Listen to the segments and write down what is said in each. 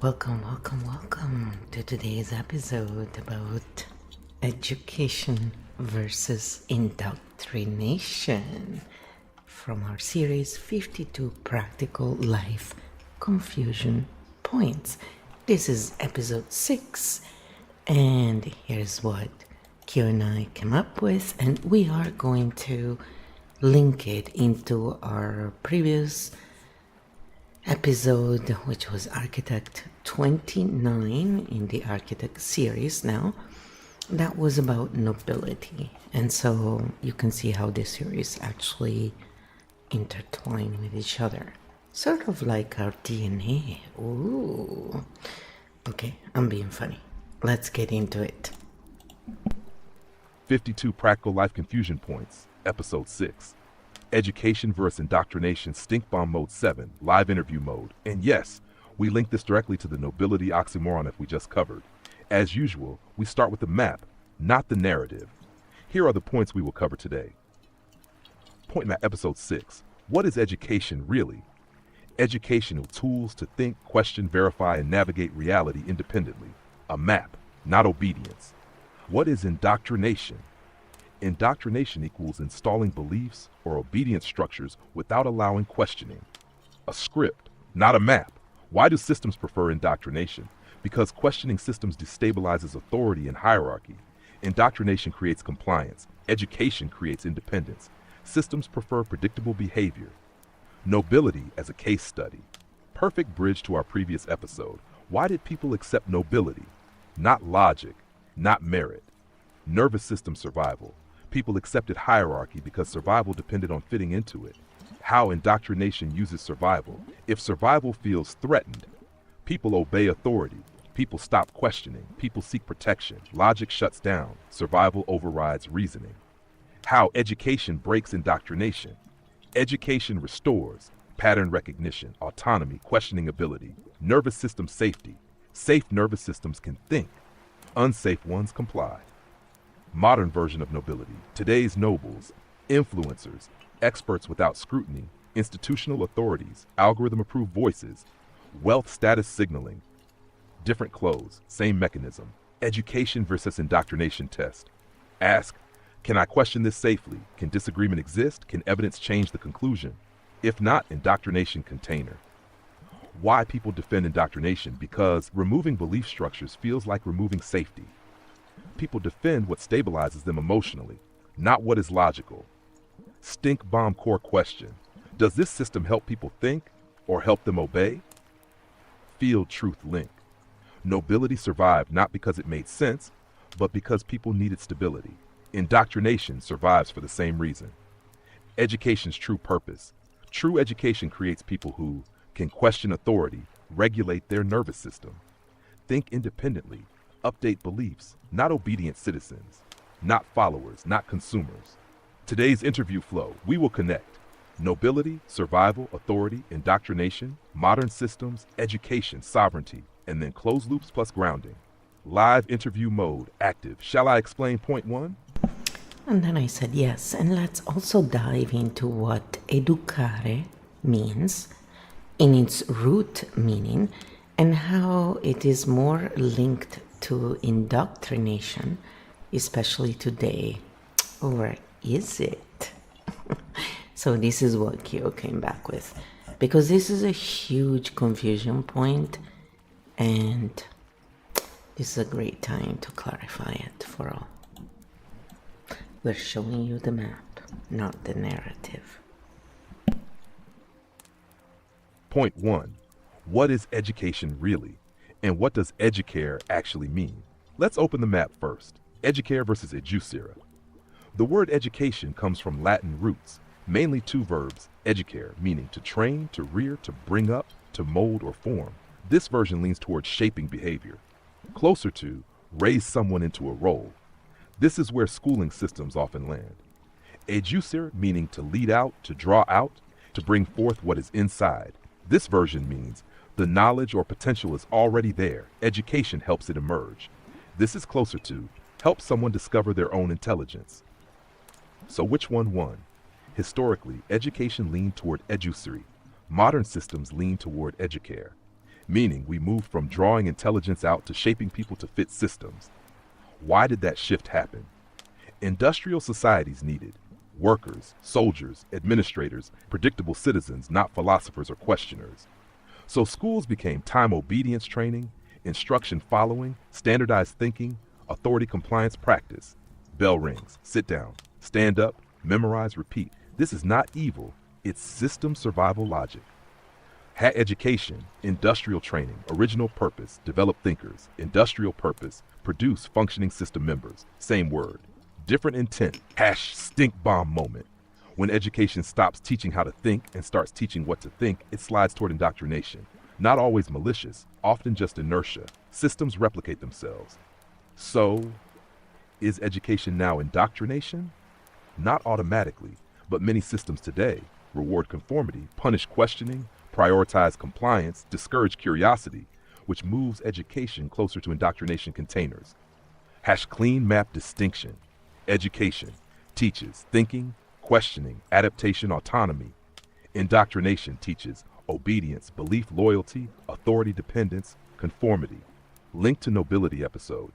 Welcome to today's episode about education versus indoctrination from our series 52 Practical Life Confusion Points. This is episode 6, and here's what KEO and I came up with, and we are going to link it into our previous episode, which was Architect 29 in the Architect series now. That was about nobility. And so you can see how this series actually intertwine with each other. Sort of like our DNA. Ooh. Okay, I'm being funny. Let's get into it. 52 Practical Life Confusion Points, Episode 6. Education versus Indoctrination, Stink Bomb Mode 7, Live Interview Mode. And yes, we link this directly to the nobility oxymoron that we just covered. As usual, we start with the map, not the narrative. Here are the points we will cover today. Point map Episode 6. What is education really? Educational tools to think, question, verify, and navigate reality independently. A map, not obedience. What is indoctrination? Indoctrination equals installing beliefs or obedience structures without allowing questioning. A script, not a map. Why do systems prefer indoctrination? Because questioning systems destabilizes authority and hierarchy. Indoctrination creates compliance. Education creates independence. Systems prefer predictable behavior. Nobility as a case study. Perfect bridge to our previous episode. Why did people accept nobility? Not logic, not merit. Nervous system survival. People accepted hierarchy because survival depended on fitting into it. How indoctrination uses survival. If survival feels threatened, people obey authority. People stop questioning. People seek protection. Logic shuts down. Survival overrides reasoning. How education breaks indoctrination. Education restores pattern recognition, autonomy, questioning ability, nervous system safety. Safe nervous systems can think. Unsafe ones comply. Modern version of nobility. Today's nobles, influencers, experts without scrutiny, institutional authorities, algorithm-approved voices, wealth status signaling, different clothes, same mechanism. Education versus indoctrination test. Ask, can I question this safely? Can disagreement exist? Can evidence change the conclusion? If not, indoctrination container. Why people defend indoctrination? Because removing belief structures feels like removing safety. People defend what stabilizes them emotionally, not what is logical. Stink bomb core question. Does this system help people think or help them obey? Field truth link. Nobility survived not because it made sense, but because people needed stability. Indoctrination survives for the same reason. Education's true purpose. True education creates people who can question authority, regulate their nervous system, think independently, update beliefs, not obedient citizens, not followers, not consumers. Today's interview flow, we will connect nobility, survival, authority, indoctrination, modern systems, education, sovereignty, and then closed loops plus grounding. Live interview mode active. Shall I explain point 1? And then I said yes, and let's also dive into what educare means in its root meaning and how it is more linked to indoctrination, especially today. Or is it? So this is what KEO came back with, because this is a huge confusion point, and this is a great time to clarify it for all. We're showing you the map, not the narrative. Point 1. What is education really? And what does educare actually mean? Let's open the map first. Educare versus educere. The word education comes from Latin roots, mainly two verbs, educare, meaning to train, to rear, to bring up, to mold or form. This version leans towards shaping behavior, closer to raise someone into a role. This is where schooling systems often land. Educere, meaning to lead out, to draw out, to bring forth what is inside. This version means the knowledge or potential is already there. Education helps it emerge. This is closer to help someone discover their own intelligence. So which one won? Historically, education leaned toward educery. Modern systems lean toward educare. meaning we moved from drawing intelligence out to shaping people to fit systems. Why did that shift happen? Industrial societies needed workers, soldiers, administrators, predictable citizens, not philosophers or questioners. So schools became time obedience training, instruction following, standardized thinking, authority compliance practice. Bell rings, sit down, stand up, memorize, repeat. This is not evil, it's system survival logic. Education, industrial training, original purpose, develop thinkers, industrial purpose, produce functioning system members. Same word, different intent. Stink bomb moment. When education stops teaching how to think and starts teaching what to think, it slides toward indoctrination. Not always malicious, often just inertia. Systems replicate themselves. So, is education now indoctrination? Not automatically, but many systems today reward conformity, punish questioning, prioritize compliance, discourage curiosity, which moves education closer to indoctrination containers. Clean map distinction. Education teaches thinking, questioning, adaptation, autonomy. Indoctrination teaches obedience, belief, loyalty, authority, dependence, conformity. Link to nobility episode.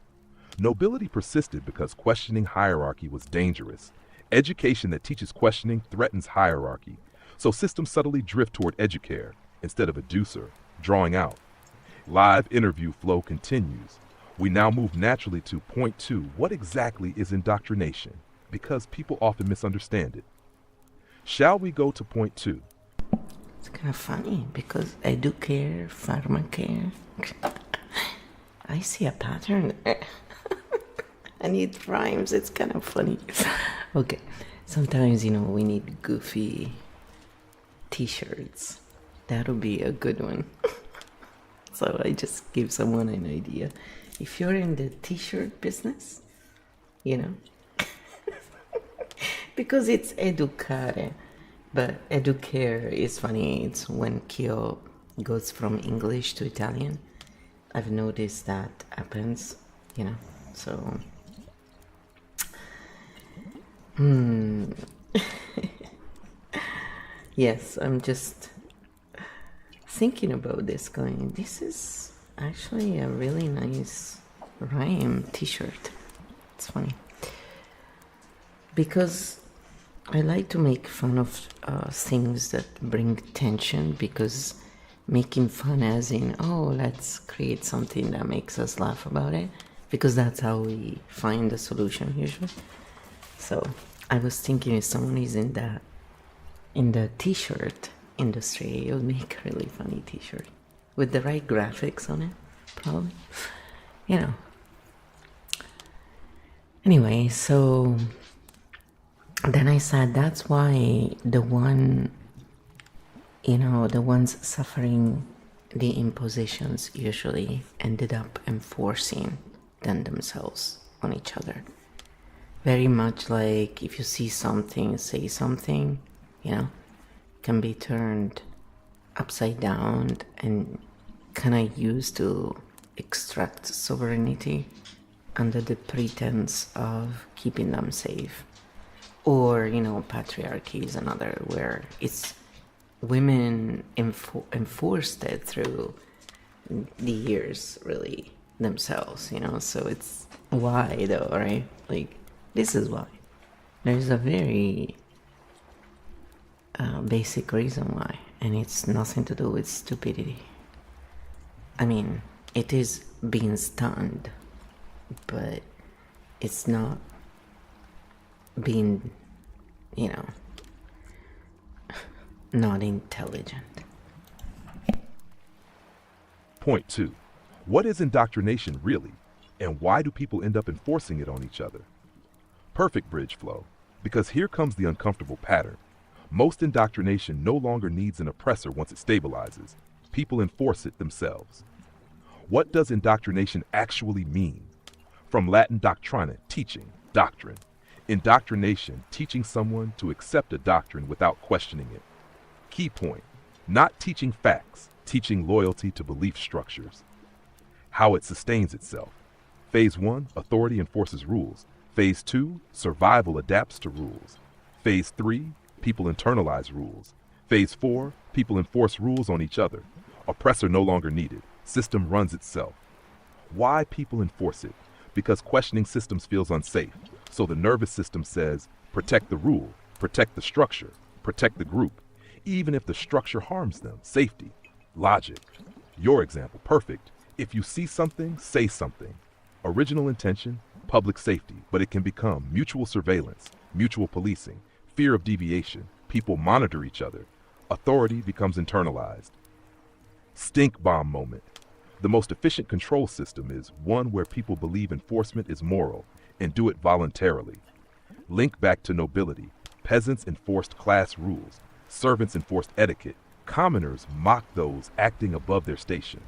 Nobility persisted because questioning hierarchy was dangerous. Education that teaches questioning threatens hierarchy. So systems subtly drift toward educare instead of educer, drawing out. Live interview flow continues. We now move naturally to point 2. What exactly is indoctrination? Because people often misunderstand it. Shall we go to point 2? It's kind of funny because educare, pharmacare. I see a pattern there. And it rhymes. It's kind of funny. Okay. Sometimes, we need goofy t-shirts. That'll be a good one. So I just give someone an idea. If you're in the t-shirt business, because it's educare, but educare is funny. It's when KEO goes from English to Italian. I've noticed that happens, so... Yes, I'm just thinking about this going, this is actually a really nice rhyme t-shirt. It's funny. Because I like to make fun of things that bring tension, because making fun as in, let's create something that makes us laugh about it, because that's how we find the solution usually. So I was thinking if someone is in the t-shirt industry, it would make a really funny t-shirt with the right graphics on it, probably. Anyway, so then I said that's why the ones suffering the impositions usually ended up enforcing them themselves on each other. Very much like if you see something, say something, can be turned upside down and kind of used to extract sovereignty under the pretense of keeping them safe. Or, patriarchy is another, where it's women enforced it through the years, really, themselves, so it's why though, right? Like, this is why. There's a very basic reason why, and it's nothing to do with stupidity. I mean, it is being stunned, but it's not being, not intelligent. Point 2. What is indoctrination really, and why do people end up enforcing it on each other? Perfect bridge flow, because here comes the uncomfortable pattern. Most indoctrination no longer needs an oppressor once it stabilizes. People enforce it themselves. What does indoctrination actually mean? From Latin doctrina, teaching, doctrine. Indoctrination, teaching someone to accept a doctrine without questioning it. Key point, not teaching facts, teaching loyalty to belief structures. How it sustains itself. Phase 1, authority enforces rules. Phase 2, survival adapts to rules. Phase 3, people internalize rules. Phase 4, people enforce rules on each other. Oppressor no longer needed. System runs itself. Why people enforce it? Because questioning systems feels unsafe. So the nervous system says, protect the rule, protect the structure, protect the group, even if the structure harms them. Safety, logic. Your example, perfect. If you see something, say something. Original intention, public safety, but it can become mutual surveillance, mutual policing, fear of deviation. People monitor each other. Authority becomes internalized. Stink bomb moment. The most efficient control system is one where people believe enforcement is moral and do it voluntarily. Link back to nobility. Peasants enforced class rules. Servants enforced etiquette. Commoners mocked those acting above their station.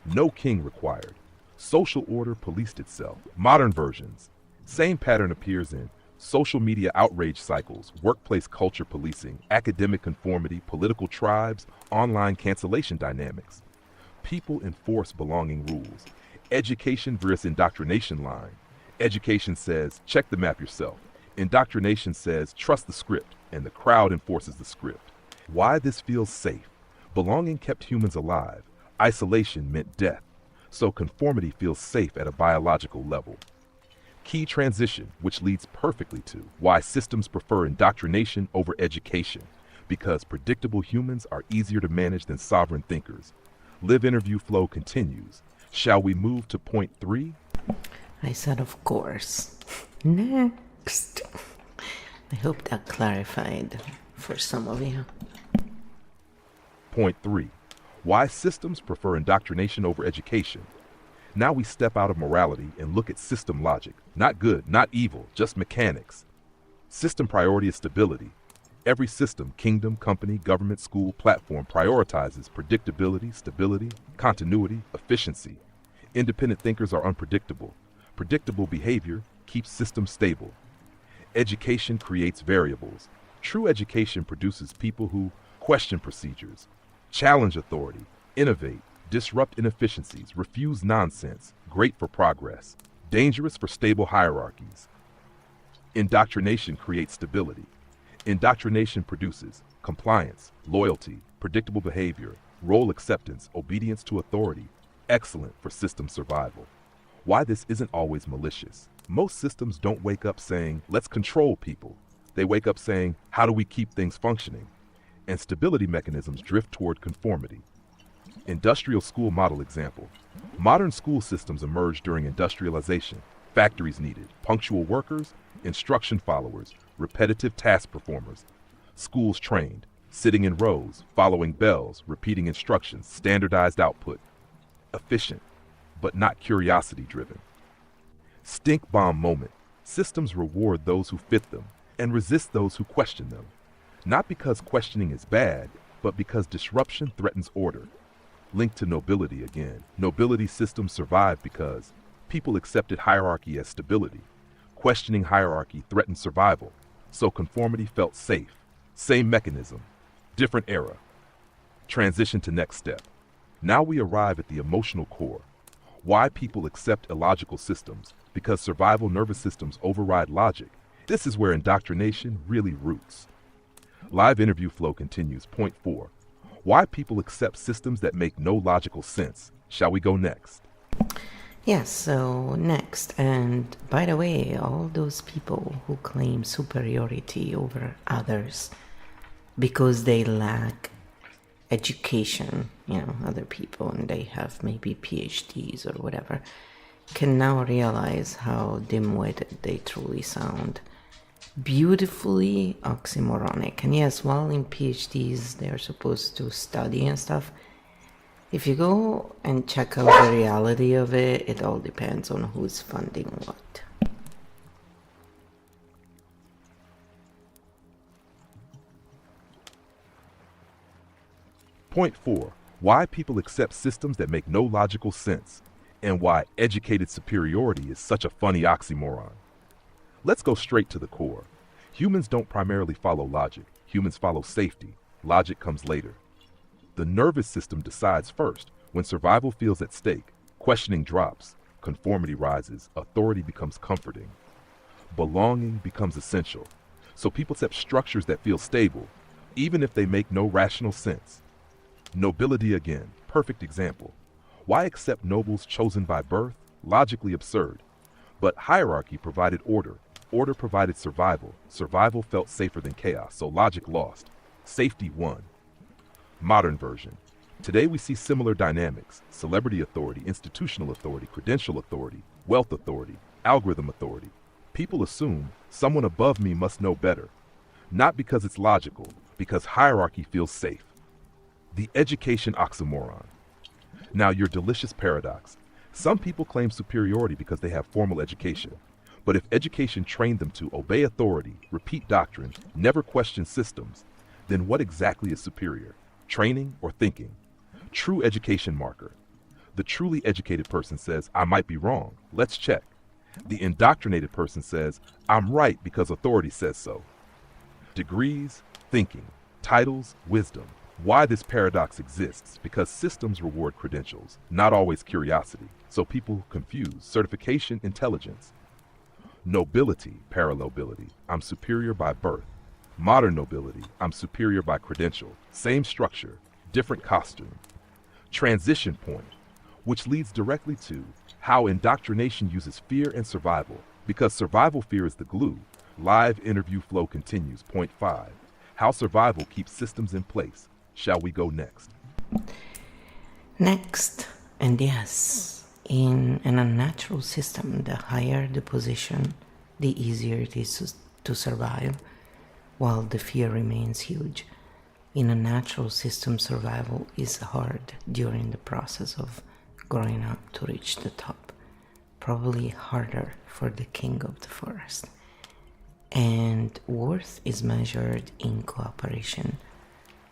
No king required. Social order policed itself. Modern versions. Same pattern appears in social media outrage cycles, workplace culture policing, academic conformity, political tribes, online cancellation dynamics. People enforce belonging rules. Education versus indoctrination line. Education says, check the map yourself. Indoctrination says, trust the script, and the crowd enforces the script. Why this feels safe? Belonging kept humans alive. Isolation meant death. So conformity feels safe at a biological level. Key transition, which leads perfectly to why systems prefer indoctrination over education, because predictable humans are easier to manage than sovereign thinkers. Live interview flow continues. Shall we move to point 3? I said, of course. Next. I hope that clarified for some of you. Point 3. Why systems prefer indoctrination over education. Now we step out of morality and look at system logic. Not good, not evil, just mechanics. System priority is stability. Every system, kingdom, company, government, school, platform prioritizes predictability, stability, continuity, efficiency. Independent thinkers are unpredictable. Predictable behavior keeps systems stable. Education creates variables. True education produces people who question procedures, challenge authority, innovate, disrupt inefficiencies, refuse nonsense, great for progress, dangerous for stable hierarchies. Indoctrination creates stability. Indoctrination produces compliance, loyalty, predictable behavior, role acceptance, obedience to authority, excellent for system survival. Why this isn't always malicious. Most systems don't wake up saying, let's control people. They wake up saying, how do we keep things functioning? And stability mechanisms drift toward conformity. Industrial school model example. Modern school systems emerged during industrialization. Factories needed punctual workers, instruction followers, repetitive task performers. Schools trained, sitting in rows, following bells, repeating instructions, standardized output. Efficient, but not curiosity-driven. Stink bomb moment. Systems reward those who fit them and resist those who question them. Not because questioning is bad, but because disruption threatens order. Linked to nobility again. Nobility systems survive because people accepted hierarchy as stability. Questioning hierarchy threatened survival, so conformity felt safe. Same mechanism, different era. Transition to next step. Now we arrive at the emotional core. Why people accept illogical systems? Because survival nervous systems override logic. This is where indoctrination really roots. Live interview flow continues. Point 4. Why people accept systems that make no logical sense. Shall we go next? Yes, so next, and by the way, all those people who claim superiority over others because they lack education, other people, and they have maybe PhDs or whatever, can now realize how dim-witted they truly sound. Beautifully oxymoronic. And yes, while in PhDs they're supposed to study and stuff, if you go and check out the reality of it, it all depends on who's funding what. Point 4. Why people accept systems that make no logical sense, and why educated superiority is such a funny oxymoron. Let's go straight to the core. Humans don't primarily follow logic. Humans follow safety. Logic comes later. The nervous system decides first. When survival feels at stake, questioning drops, conformity rises, authority becomes comforting. Belonging becomes essential. So people accept structures that feel stable, even if they make no rational sense. Nobility again, perfect example. Why accept nobles chosen by birth? Logically absurd. But hierarchy provided order. Order provided survival. Survival felt safer than chaos, so logic lost. Safety won. Modern version. Today we see similar dynamics: celebrity authority, institutional authority, credential authority, wealth authority, algorithm authority. People assume someone above me must know better. Not because it's logical, because hierarchy feels safe. The education oxymoron. Now your delicious paradox. Some people claim superiority because they have formal education. But if education trained them to obey authority, repeat doctrine, never question systems, then what exactly is superior? Training or thinking? True education marker. The truly educated person says, I might be wrong. Let's check. The indoctrinated person says, I'm right because authority says so. Degrees, thinking. Titles, wisdom. Why this paradox exists? Because systems reward credentials, not always curiosity. So people confuse certification, intelligence. Nobility, parallelability. I'm superior by birth. Modern nobility. I'm superior by credential. Same structure, different costume. Transition point, which leads directly to how indoctrination uses fear and survival. Because survival fear is the glue. Live interview flow continues. Point 5. How survival keeps systems in place. Shall we go next? Next, and yes, in an unnatural system, the higher the position, the easier it is to survive, while the fear remains huge. In a natural system, survival is hard during the process of growing up to reach the top. Probably harder for the king of the forest. And worth is measured in cooperation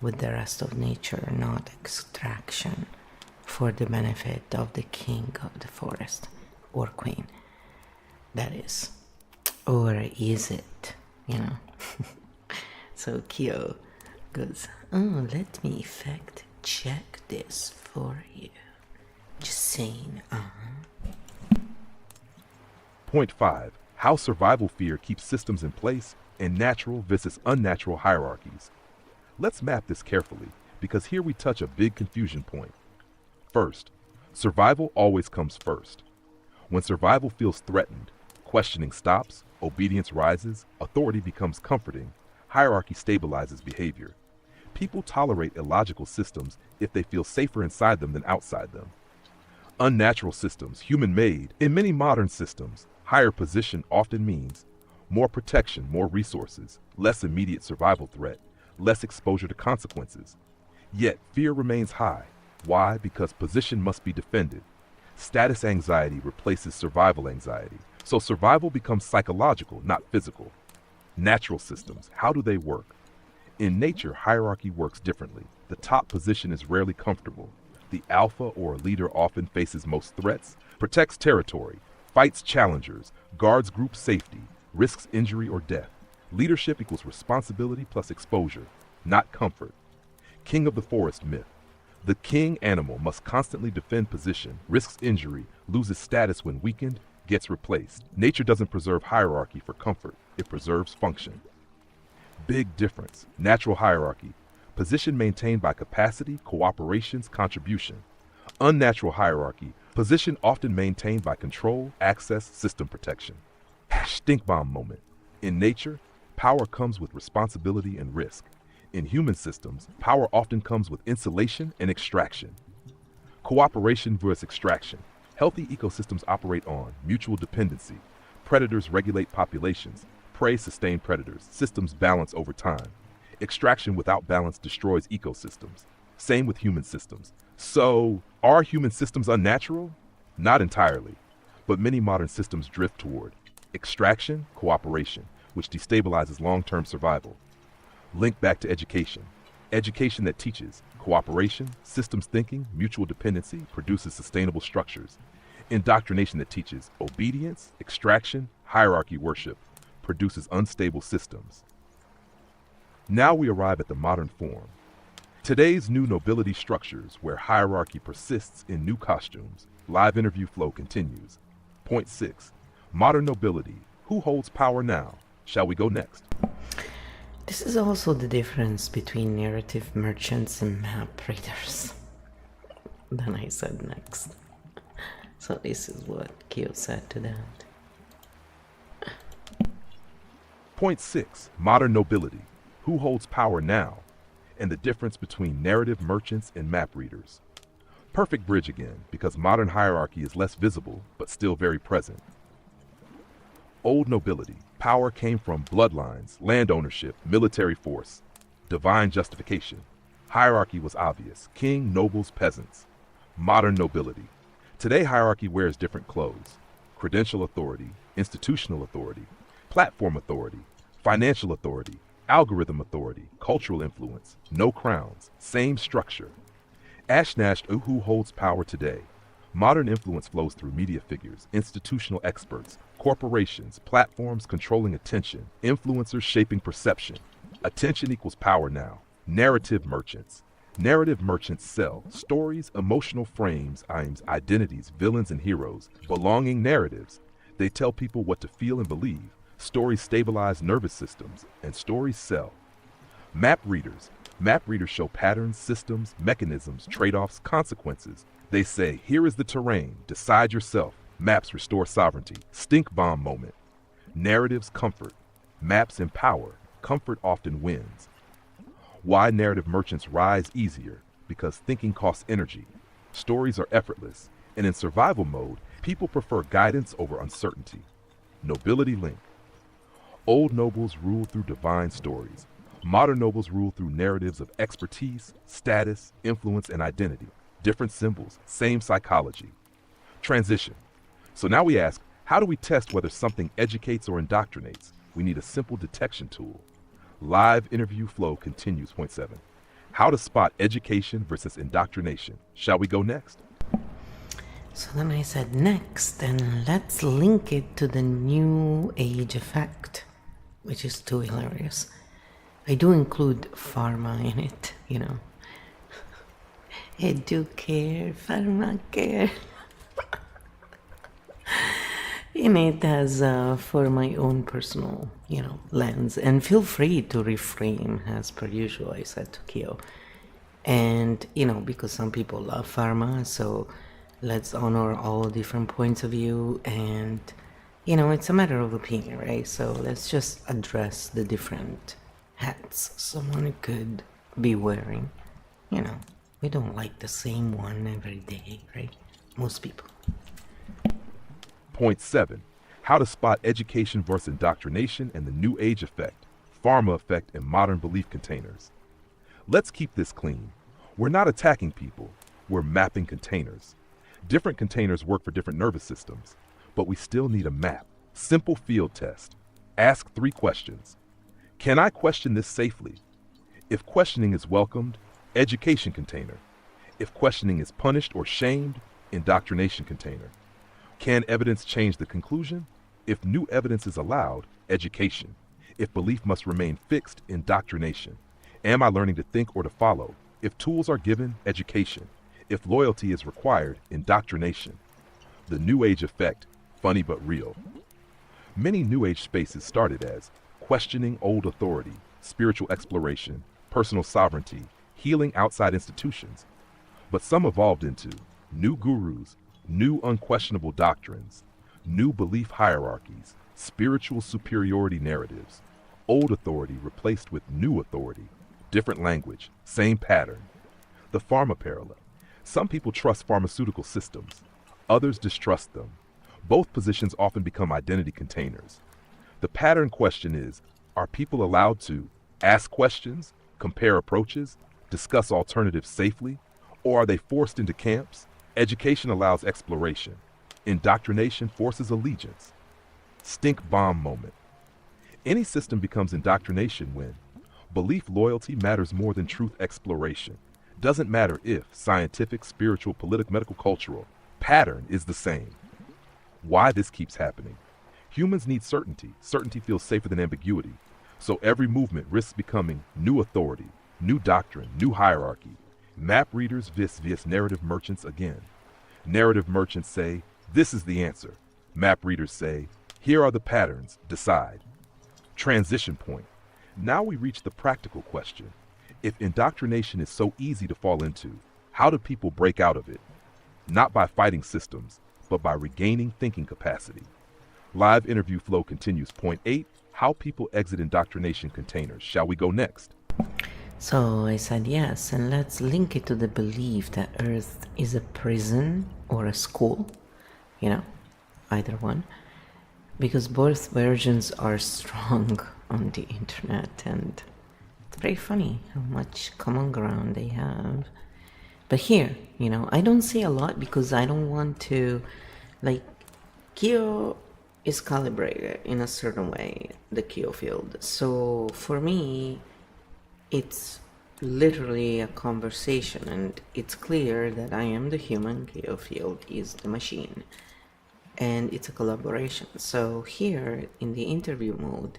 with the rest of nature, not extraction for the benefit of the king of the forest or queen. That is. Or is it? You know? So KEO goes, oh, let me fact check this for you. Just saying, Point 5. How survival fear keeps systems in place and natural versus unnatural hierarchies. Let's map this carefully, because here we touch a big confusion point. First, survival always comes first. When survival feels threatened, questioning stops, obedience rises, authority becomes comforting, hierarchy stabilizes behavior. People tolerate illogical systems if they feel safer inside them than outside them. Unnatural systems, human-made. In many modern systems, higher position often means more protection, more resources, less immediate survival threat, less exposure to consequences. Yet fear remains high. Why? Because position must be defended. Status anxiety replaces survival anxiety. So survival becomes psychological, not physical. Natural systems, how do they work? In nature, hierarchy works differently. The top position is rarely comfortable. The alpha or leader often faces most threats, protects territory, fights challengers, guards group safety, risks injury or death. Leadership equals responsibility plus exposure, not comfort. King of the forest myth. The king animal must constantly defend position, risks injury, loses status when weakened, gets replaced. Nature doesn't preserve hierarchy for comfort, it preserves function. Big difference. Natural hierarchy. Position maintained by capacity, cooperations, contribution. Unnatural hierarchy. Position often maintained by control, access, system protection. Stink bomb moment. In nature, power comes with responsibility and risk. In human systems, power often comes with insulation and extraction. Cooperation versus extraction. Healthy ecosystems operate on mutual dependency. Predators regulate populations. Prey sustain predators. Systems balance over time. Extraction without balance destroys ecosystems. Same with human systems. So, are human systems unnatural? Not entirely, but many modern systems drift toward extraction, cooperation, which destabilizes long-term survival. Link back to education. Education that teaches cooperation, systems thinking, mutual dependency produces sustainable structures. Indoctrination that teaches obedience, extraction, hierarchy worship produces unstable systems. Now we arrive at the modern form. Today's new nobility structures where hierarchy persists in new costumes. Live interview flow continues. Point 6. Modern nobility. Who holds power now? Shall we go next? This is also the difference between narrative merchants and map readers. Then I said next. So this is what KEO said to that. Point 6. Modern nobility. Who holds power now? And the difference between narrative merchants and map readers. Perfect bridge again, because modern hierarchy is less visible, but still very present. Old nobility. Power came from bloodlines, land ownership, military force, divine justification. Hierarchy was obvious. King, nobles, peasants. Modern nobility. Today hierarchy wears different clothes. Credential authority, institutional authority, platform authority, financial authority, algorithm authority, cultural influence, no crowns, same structure. Ashnashed who holds power today. Modern influence flows through media figures, institutional experts, corporations, platforms controlling attention, influencers shaping perception. Attention equals power now. Narrative merchants. Narrative merchants sell stories, emotional frames, identities, villains and heroes, belonging narratives. They tell people what to feel and believe. Stories stabilize nervous systems, and stories sell. Map readers. Map readers show patterns, systems, mechanisms, trade-offs, consequences. They say, here is the terrain, decide yourself. Maps restore sovereignty. Stink bomb moment. Narratives comfort. Maps empower. Comfort often wins. Why narrative merchants rise easier? Because thinking costs energy. Stories are effortless. And in survival mode, people prefer guidance over uncertainty. Nobility link. Old nobles rule through divine stories. Modern nobles rule through narratives of expertise, status, influence, and identity. Different symbols, same psychology. Transition. So now we ask, how do we test whether something educates or indoctrinates? We need a simple detection tool. Live interview flow continues. Point 7. How to spot education versus indoctrination. Shall we go next? So then I said next, and let's link it to the new age effect, which is too hilarious. I do include pharma in it, you know. Educare, pharmacare. In it as for my own personal, lens. And feel free to reframe as per usual, I said to KEO. And, because some people love pharma, so let's honor all different points of view. And, it's a matter of opinion, right? So let's just address the different hats someone could be wearing. We don't like the same one every day, right? Most people. Point 7. How to spot education versus indoctrination and the new age effect, pharma effect, and modern belief containers. Let's keep this clean. We're not attacking people. We're mapping containers. Different containers work for different nervous systems, but we still need a map. Simple field test. Ask 3 questions. Can I question this safely? If questioning is welcomed, education container. If questioning is punished or shamed, indoctrination container. Can evidence change the conclusion? If new evidence is allowed, education. If belief must remain fixed, indoctrination. Am I learning to think or to follow? If tools are given, education. If loyalty is required, indoctrination. The New Age effect, funny but real. Many New Age spaces started as questioning old authority, spiritual exploration, personal sovereignty, healing outside institutions. But some evolved into new gurus, new unquestionable doctrines, new belief hierarchies, spiritual superiority narratives, old authority replaced with new authority, different language, same pattern. The pharma parallel. Some people trust pharmaceutical systems, others distrust them. Both positions often become identity containers. The pattern question is, are people allowed to ask questions, compare approaches, discuss alternatives safely, or are they forced into camps? Education allows exploration. Indoctrination forces allegiance. Stink bomb moment. Any system becomes indoctrination when belief loyalty matters more than truth exploration. Doesn't matter if scientific, spiritual, political, medical, cultural. Pattern is the same. Why this keeps happening? Humans need certainty. Certainty feels safer than ambiguity. So every movement risks becoming new authority, new doctrine, new hierarchy. Map readers vis narrative merchants again. Narrative merchants say, this is the answer. Map readers say, here are the patterns, decide. Transition point. Now we reach the practical question. If indoctrination is so easy to fall into, How do people break out of it? Not by fighting systems, but by regaining thinking capacity. Live interview flow continues. Point 8, how people exit indoctrination containers. Shall we go next? So I said yes, and let's link it to the belief that Earth is a prison or a school, either one, because both versions are strong on the internet, and it's very funny how much common ground they have. But here, I don't say a lot because I don't want to, KEO is calibrated in a certain way, the KEO field. So for me, it's literally a conversation, and it's clear that I am the human, KEO field is the machine, and it's a collaboration. So here in the interview mode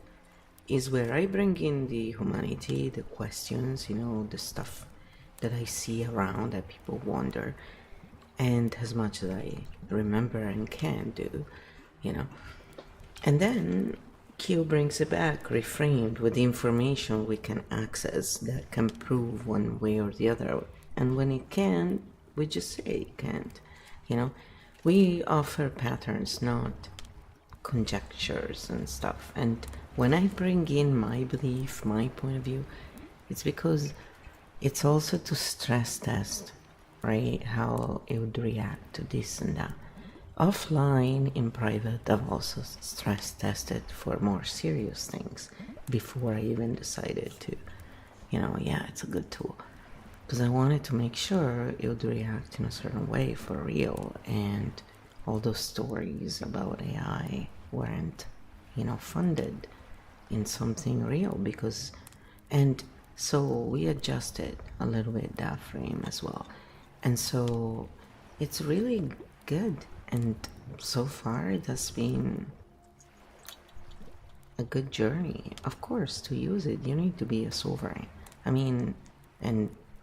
is where I bring in the humanity, the questions, the stuff that I see around that people wonder, and as much as I remember and can do, and then KEO brings it back reframed with the information we can access that can prove one way or the other, and when it can, we just say it can't. We offer patterns, not conjectures and stuff. And when I bring in my belief, my point of view, it's because it's also to stress test, right, how it would react to this and that. Offline, in private, I've also stress tested for more serious things before I even decided to, it's a good tool. Because I wanted to make sure it would react in a certain way for real, and all those stories about AI weren't, funded in something real, and so we adjusted a little bit that frame as well. And so it's really good. And so far it has been a good journey. Of course, to use it, you need to be a sovereign. And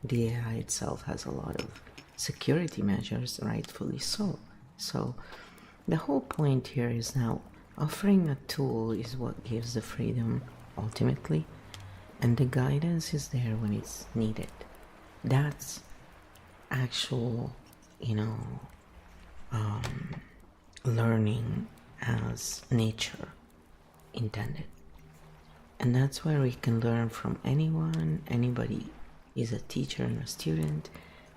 the AI itself has a lot of security measures, rightfully so. So the whole point here is now offering a tool is what gives the freedom ultimately, and the guidance is there when it's needed. That's actual, learning as nature intended. And that's where we can learn from anyone. Anybody is a teacher and a student,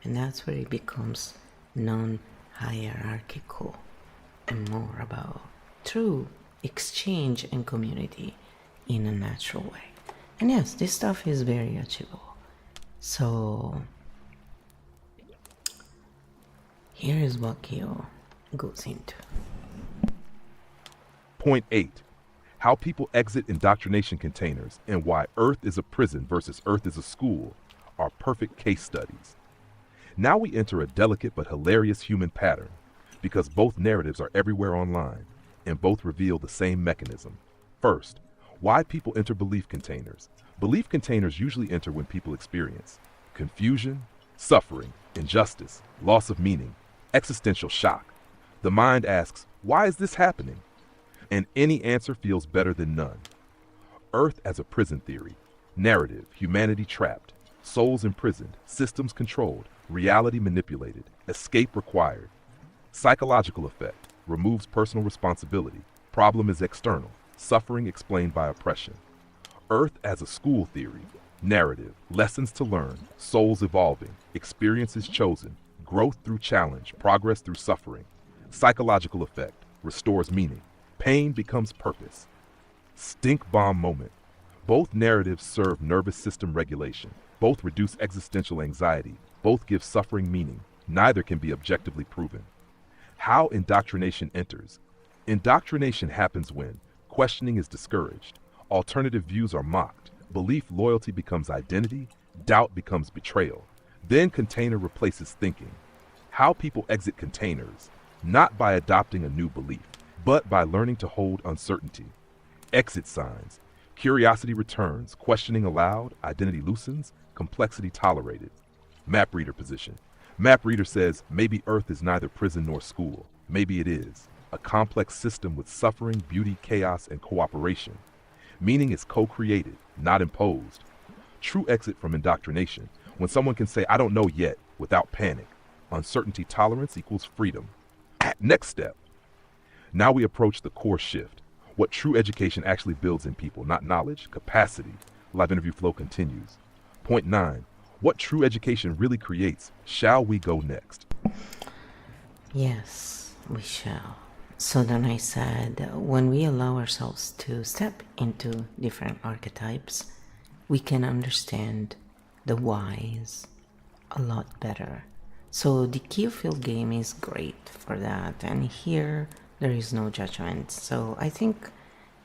and that's where it becomes non-hierarchical and more about true exchange and community in a natural way. And yes, this stuff is very achievable. So here is what KEO goes into. Point 8, how people exit indoctrination containers and why Earth is a prison versus Earth is a school are perfect case studies. Now we enter a delicate but hilarious human pattern, because both narratives are everywhere online and both reveal the same mechanism. First, why people enter belief containers. Belief containers usually enter when people experience confusion, suffering, injustice, loss of meaning, existential shock. The mind asks, why is this happening? And any answer feels better than none. Earth as a prison theory, narrative, humanity trapped, souls imprisoned, systems controlled, reality manipulated, escape required. Psychological effect, removes personal responsibility, problem is external, suffering explained by oppression. Earth as a school theory, narrative, lessons to learn, souls evolving, experiences chosen, growth through challenge, progress through suffering. Psychological effect, restores meaning, pain becomes purpose. Stink bomb moment, both narratives serve nervous system regulation, both reduce existential anxiety, both give suffering meaning, neither can be objectively proven. How indoctrination enters. Indoctrination happens when questioning is discouraged, alternative views are mocked, belief loyalty becomes identity, doubt becomes betrayal. Then container replaces thinking. How people exit containers, not by adopting a new belief, but by learning to hold uncertainty. Exit signs. Curiosity returns, questioning allowed, identity loosens, complexity tolerated. Map reader position. Map reader says maybe Earth is neither prison nor school. Maybe it is. A complex system with suffering, beauty, chaos, and cooperation. Meaning is co-created, not imposed. True exit from indoctrination. When someone can say, I don't know yet, without panic. Uncertainty tolerance equals freedom. Next step. Now we approach the core shift. What true education actually builds in people, not knowledge, capacity. Live interview flow continues. Point 9. What true education really creates. Shall we go next? Yes, we shall. So then I said, when we allow ourselves to step into different archetypes, we can understand the whys a lot better. So the KEO Field game is great for that, and here there is no judgment. So I think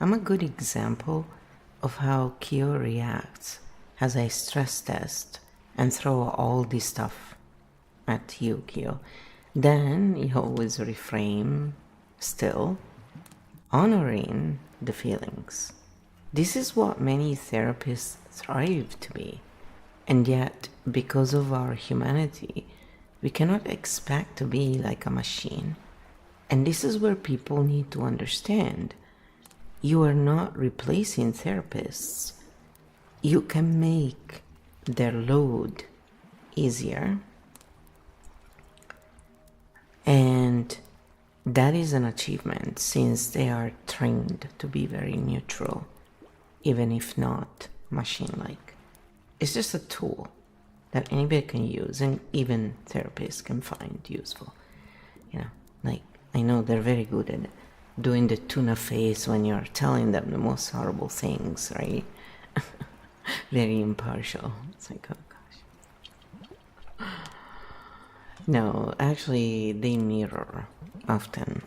I'm a good example of how KEO reacts as I stress test and throw all this stuff at you, KEO. Then you always reframe, still honoring the feelings. This is what many therapists thrive to be. And yet, because of our humanity, we cannot expect to be like a machine. And this is where people need to understand. You are not replacing therapists. You can make their load easier. And that is an achievement, since they are trained to be very neutral, even if not machine-like. It's just a tool that anybody can use, and even therapists can find useful. Like, I know they're very good at doing the tuna face when you're telling them the most horrible things, right? Very impartial. It's like, oh gosh. No, actually, they mirror often,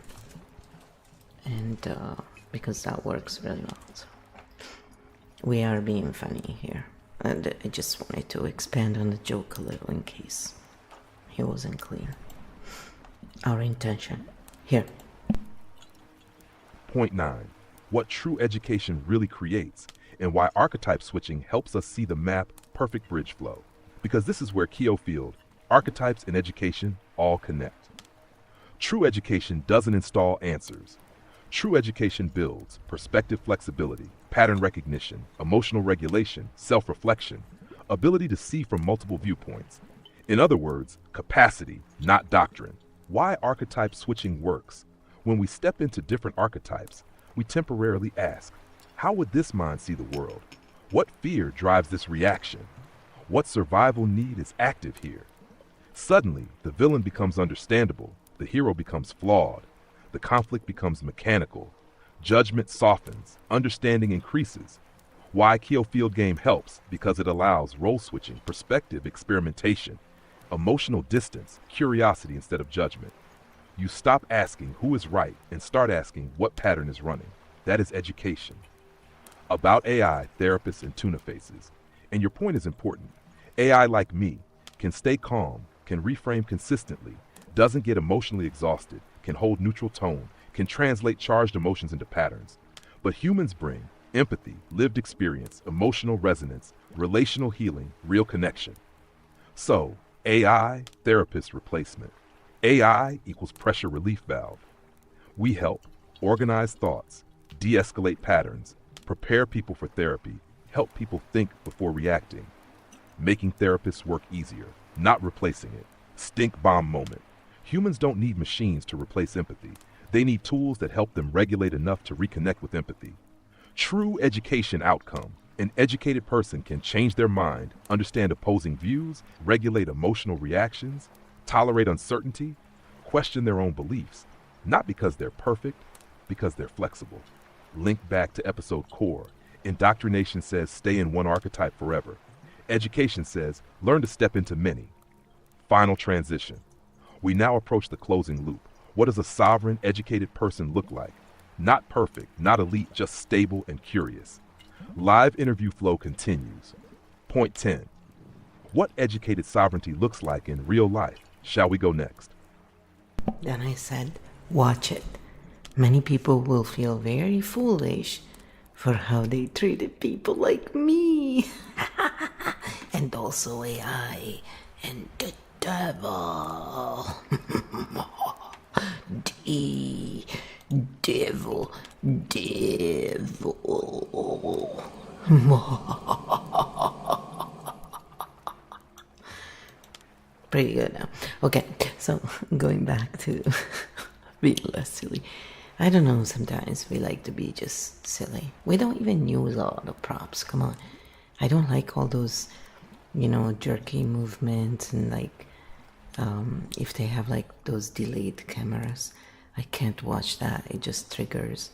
and because that works really well. So we are being funny here, and I just wanted to expand on the joke a little in case he wasn't clear. Our intention here. Point 9. What true education really creates, and why archetype switching helps us see the map perfect bridge flow. Because this is where KEO Field, archetypes, and education all connect. True education doesn't install answers. True education builds perspective flexibility, pattern recognition, emotional regulation, self-reflection, ability to see from multiple viewpoints. In other words, capacity, not doctrine. Why archetype switching works. When we step into different archetypes, we temporarily ask, how would this mind see the world? What fear drives this reaction? What survival need is active here? Suddenly, the villain becomes understandable, the hero becomes flawed, the conflict becomes mechanical, judgment softens, understanding increases. Why KEO Field game helps? Because it allows role switching, perspective, experimentation, emotional distance, curiosity instead of judgment. You stop asking who is right and start asking what pattern is running. That is education. About AI, therapists, and tuna faces. And your point is important. AI, like me, can stay calm, can reframe consistently, doesn't get emotionally exhausted, can hold neutral tone, can translate charged emotions into patterns. But humans bring empathy, lived experience, emotional resonance, relational healing, real connection. So, AI, therapist replacement. AI equals pressure relief valve. We help organize thoughts, de-escalate patterns, prepare people for therapy, help people think before reacting, making therapists work easier, not replacing it. Stink bomb moment. Humans don't need machines to replace empathy. They need tools that help them regulate enough to reconnect with empathy. True education outcome. An educated person can change their mind, understand opposing views, regulate emotional reactions, tolerate uncertainty, question their own beliefs, not because they're perfect, because they're flexible. Link back to episode core. Indoctrination says stay in one archetype forever. Education says learn to step into many. Final transition. We now approach the closing loop. What does a sovereign, educated person look like? Not perfect, not elite, just stable and curious. Live interview flow continues. Point 10. What educated sovereignty looks like in real life. Shall we go next? Then I said, watch it. Many people will feel very foolish for how they treated people like me. And also AI and the devil. Devil. pretty good now. Okay, so going back to being less silly. I don't know, sometimes we like to be just silly. We don't even use a lot of props, come on. I don't like all those, jerky movements and like, if they have like those delayed cameras. I can't watch that, it just triggers.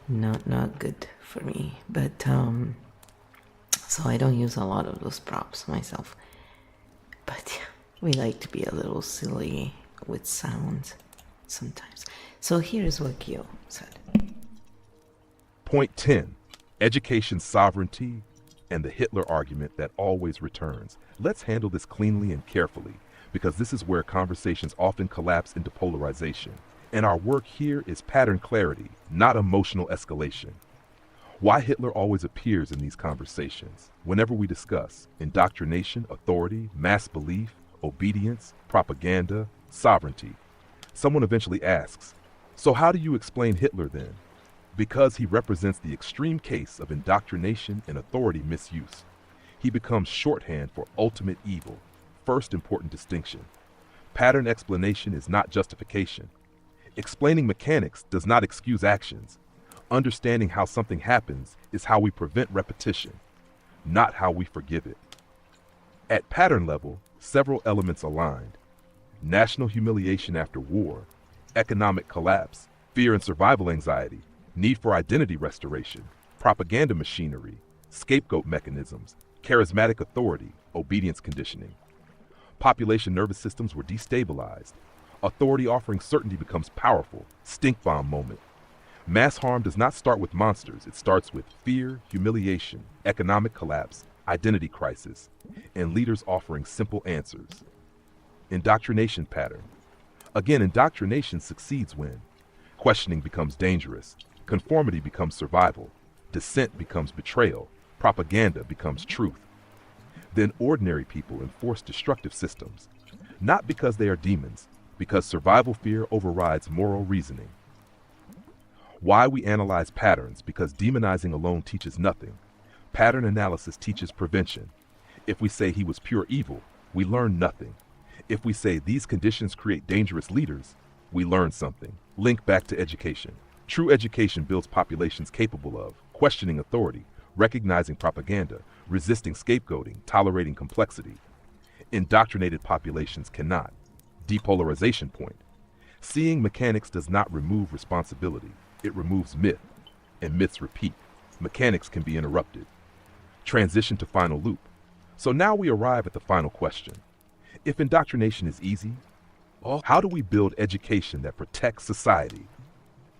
Not good for me, but so I don't use a lot of those props myself, but yeah, we like to be a little silly with sounds sometimes. So here's what KEO said. Point 10. Education sovereignty and the Hitler argument that always returns. Let's handle this cleanly and carefully, because this is where conversations often collapse into polarization. And our work here is pattern clarity, not emotional escalation. Why Hitler always appears in these conversations, whenever we discuss indoctrination, authority, mass belief, obedience, propaganda, sovereignty. Someone eventually asks, so how do you explain Hitler then? Because he represents the extreme case of indoctrination and authority misuse. He becomes shorthand for ultimate evil. First important distinction. Pattern explanation is not justification. Explaining mechanics does not excuse actions. Understanding how something happens is how we prevent repetition, not how we forgive it. At pattern level, several elements aligned. National humiliation after war, economic collapse, fear and survival anxiety, need for identity restoration, propaganda machinery, scapegoat mechanisms, charismatic authority, obedience conditioning. Population nervous systems were destabilized. Authority offering certainty becomes powerful, stink bomb moment. Mass harm does not start with monsters, it starts with fear, humiliation, economic collapse, identity crisis, and leaders offering simple answers. Indoctrination pattern. Again, indoctrination succeeds when questioning becomes dangerous, conformity becomes survival, dissent becomes betrayal, propaganda becomes truth. Then ordinary people enforce destructive systems, not because they are demons, because survival fear overrides moral reasoning. Why we analyze patterns, because demonizing alone teaches nothing. Pattern analysis teaches prevention. If we say he was pure evil, we learn nothing. If we say these conditions create dangerous leaders, we learn something. Link back to education. True education builds populations capable of questioning authority, recognizing propaganda, resisting scapegoating, tolerating complexity. Indoctrinated populations cannot. Depolarization point. Seeing mechanics does not remove responsibility. It removes myth, and myths repeat. Mechanics can be interrupted. Transition to final loop. So now we arrive at the final question. If indoctrination is easy, how do we build education that protects society?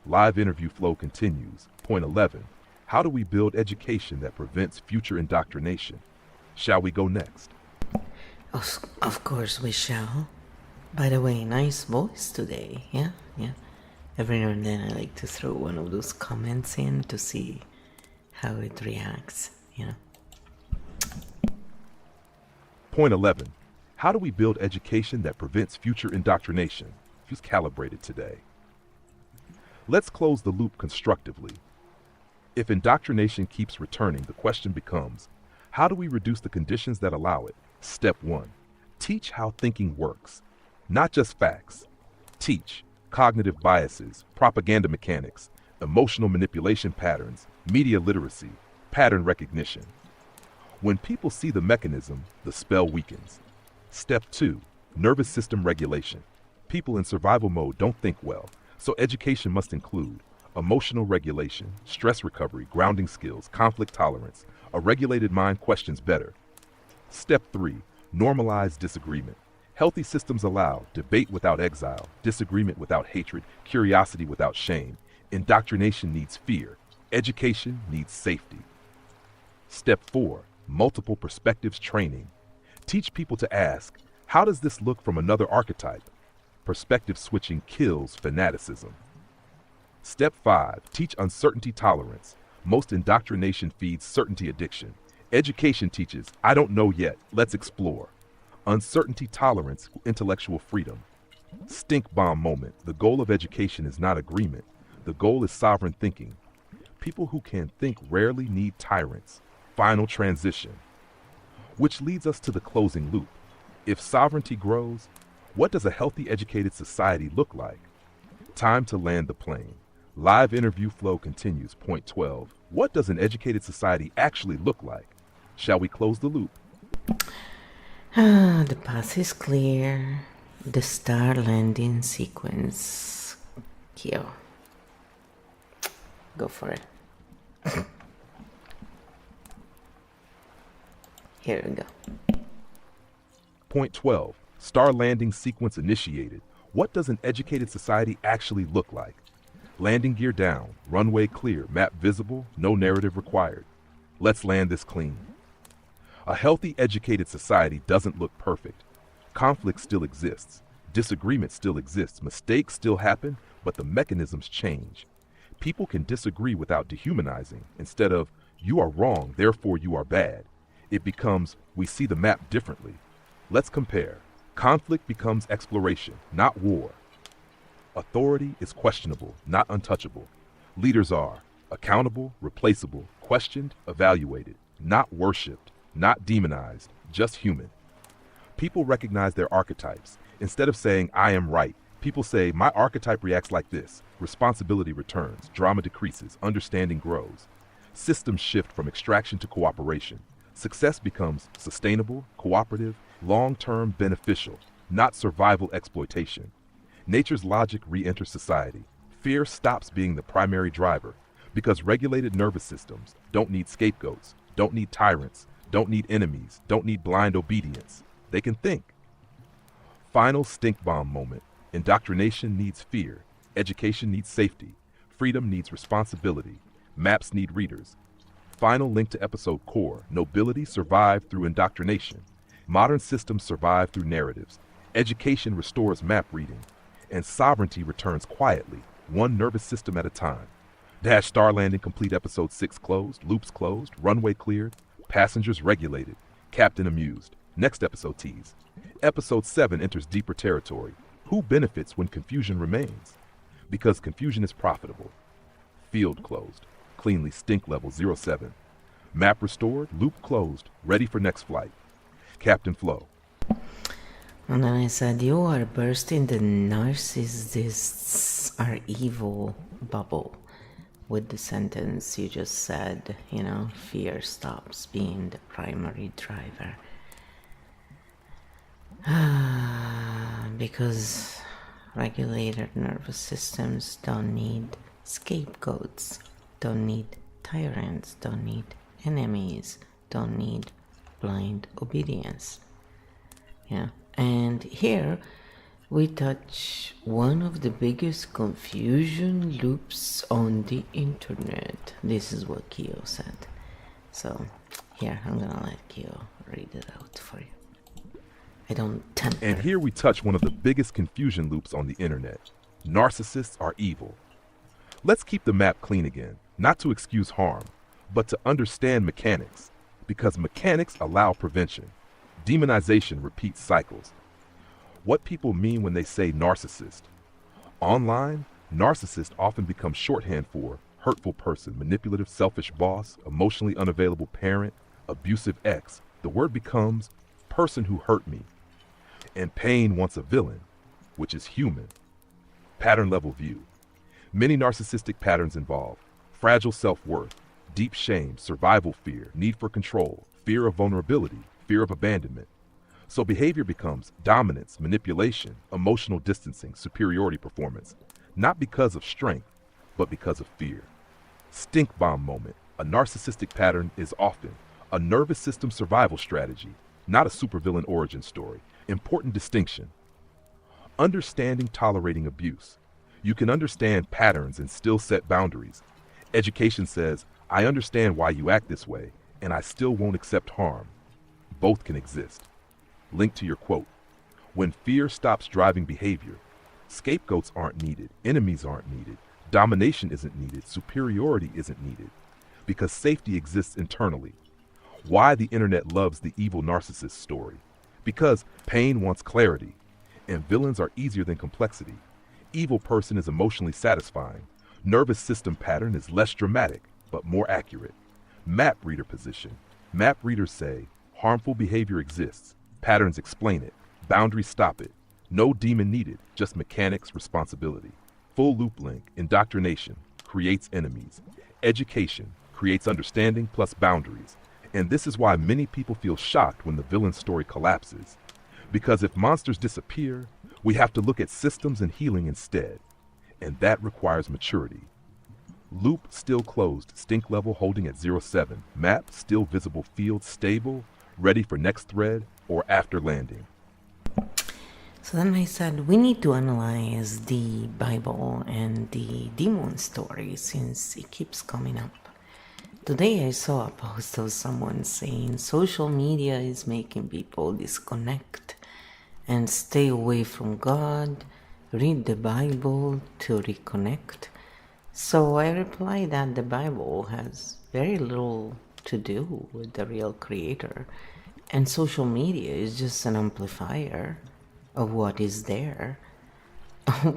Live interview flow continues. Point 11. How do we build education that prevents future indoctrination? Shall we go next? Of course we shall. By the way, nice voice today, yeah? Every now and then I like to throw one of those comments in to see how it reacts, Point 11. How do we build education that prevents future indoctrination? Who's calibrated today? Let's close the loop constructively. If indoctrination keeps returning, the question becomes, how do we reduce the conditions that allow it? Step 1. Teach how thinking works. Not just facts. Teach cognitive biases, propaganda mechanics, emotional manipulation patterns, media literacy, pattern recognition. When people see the mechanism, the spell weakens. Step 2. Nervous system regulation. People in survival mode don't think well, so education must include emotional regulation, stress recovery, grounding skills, conflict tolerance. A regulated mind questions better. Step 3. Normalize disagreement. Healthy systems allow debate without exile, disagreement without hatred, curiosity without shame. Indoctrination needs fear. Education needs safety. Step 4. Multiple perspectives training. Teach people to ask, how does this look from another archetype? Perspective switching kills fanaticism. Step 5. Teach uncertainty tolerance. Most indoctrination feeds certainty addiction. Education teaches, I don't know yet, let's explore. Uncertainty tolerance, intellectual freedom. Stink bomb moment. The goal of education is not agreement. The goal is sovereign thinking. People who can think rarely need tyrants. Final transition. Which leads us to the closing loop. If sovereignty grows, what does a healthy, educated society look like? Time to land the plane. Live interview flow continues. Point 12. What does an educated society actually look like? Shall we close the loop? The path is clear. The star landing sequence. KEO. Go for it. Here we go. Point 12. Star landing sequence initiated. What does an educated society actually look like? Landing gear down, runway clear, map visible, no narrative required. Let's land this clean. A healthy, educated society doesn't look perfect. Conflict still exists. Disagreement still exists. Mistakes still happen, but the mechanisms change. People can disagree without dehumanizing. Instead of, you are wrong, therefore you are bad, it becomes, we see the map differently. Let's compare. Conflict becomes exploration, not war. Authority is questionable, not untouchable. Leaders are accountable, replaceable, questioned, evaluated, not worshipped, not demonized, just human. People recognize their archetypes. Instead of saying, I am right, people say, my archetype reacts like this. Responsibility returns, drama decreases, understanding grows. Systems shift from extraction to cooperation. Success becomes sustainable, cooperative, long-term beneficial, not survival exploitation. Nature's logic re-enters society. Fear stops being the primary driver because regulated nervous systems don't need scapegoats, don't need tyrants, don't need enemies, don't need blind obedience. They can think. Final stink bomb moment. Indoctrination needs fear. Education needs safety. Freedom needs responsibility. Maps need readers. Final link to episode core. Nobility survived through indoctrination. Modern systems survive through narratives. Education restores map reading. And sovereignty returns quietly, one nervous system at a time. Dash star landing complete. Episode 6 closed. Loops closed. Runway cleared. Passengers regulated. Captain amused. Next episode tease. Episode 7 enters deeper territory. Who benefits when confusion remains? Because confusion is profitable. Field closed. Cleanly stink level 07. Map restored. Loop closed. Ready for next flight. Captain Flow. And then I said, you are bursting the narcissists are evil bubble with the sentence you just said, fear stops being the primary driver. Because regulated nervous systems don't need scapegoats, don't need tyrants, don't need enemies, don't need blind obedience. Yeah. And here we touch one of the biggest confusion loops on the internet. This is what KEO said. So here, I'm gonna let KEO read it out for you. I don't tempt her. And here we touch one of the biggest confusion loops on the internet. Narcissists are evil. Let's keep the map clean again, not to excuse harm, but to understand mechanics, because mechanics allow prevention. Demonization repeats cycles. What people mean when they say narcissist. Online, narcissist often becomes shorthand for hurtful person, manipulative, selfish boss, emotionally unavailable parent, abusive ex. The word becomes person who hurt me. And pain wants a villain, which is human. Pattern level view. Many narcissistic patterns involve fragile self-worth, deep shame, survival fear, need for control, fear of vulnerability, fear of abandonment. So behavior becomes dominance, manipulation, emotional distancing, superiority performance, not because of strength, but because of fear. Stink bomb moment. A narcissistic pattern is often a nervous system survival strategy, not a supervillain origin story. Important distinction. Understanding tolerating abuse. You can understand patterns and still set boundaries. Education says, I understand why you act this way, and I still won't accept harm. Both can exist. Link to your quote. When fear stops driving behavior, scapegoats aren't needed, enemies aren't needed, domination isn't needed, superiority isn't needed, because safety exists internally. Why the internet loves the evil narcissist story. Because pain wants clarity, and villains are easier than complexity. Evil person is emotionally satisfying. Nervous system pattern is less dramatic, but more accurate. Map reader position. Map readers say, Harmful behavior exists. Patterns explain it. Boundaries stop it. No demon needed, just mechanics, responsibility. Full loop link, indoctrination, creates enemies. Education creates understanding plus boundaries. And this is why many people feel shocked when the villain's story collapses. Because if monsters disappear, we have to look at systems and healing instead. And that requires maturity. Loop still closed, stink level holding at 07. Map still visible, field stable, ready for next thread or after landing. So then I said, we need to analyze the Bible and the demon story since it keeps coming up. Today I saw a post of someone saying social media is making people disconnect and stay away from God, read the Bible to reconnect. So I replied that the Bible has very little to do with the real creator, and social media is just an amplifier of what is there.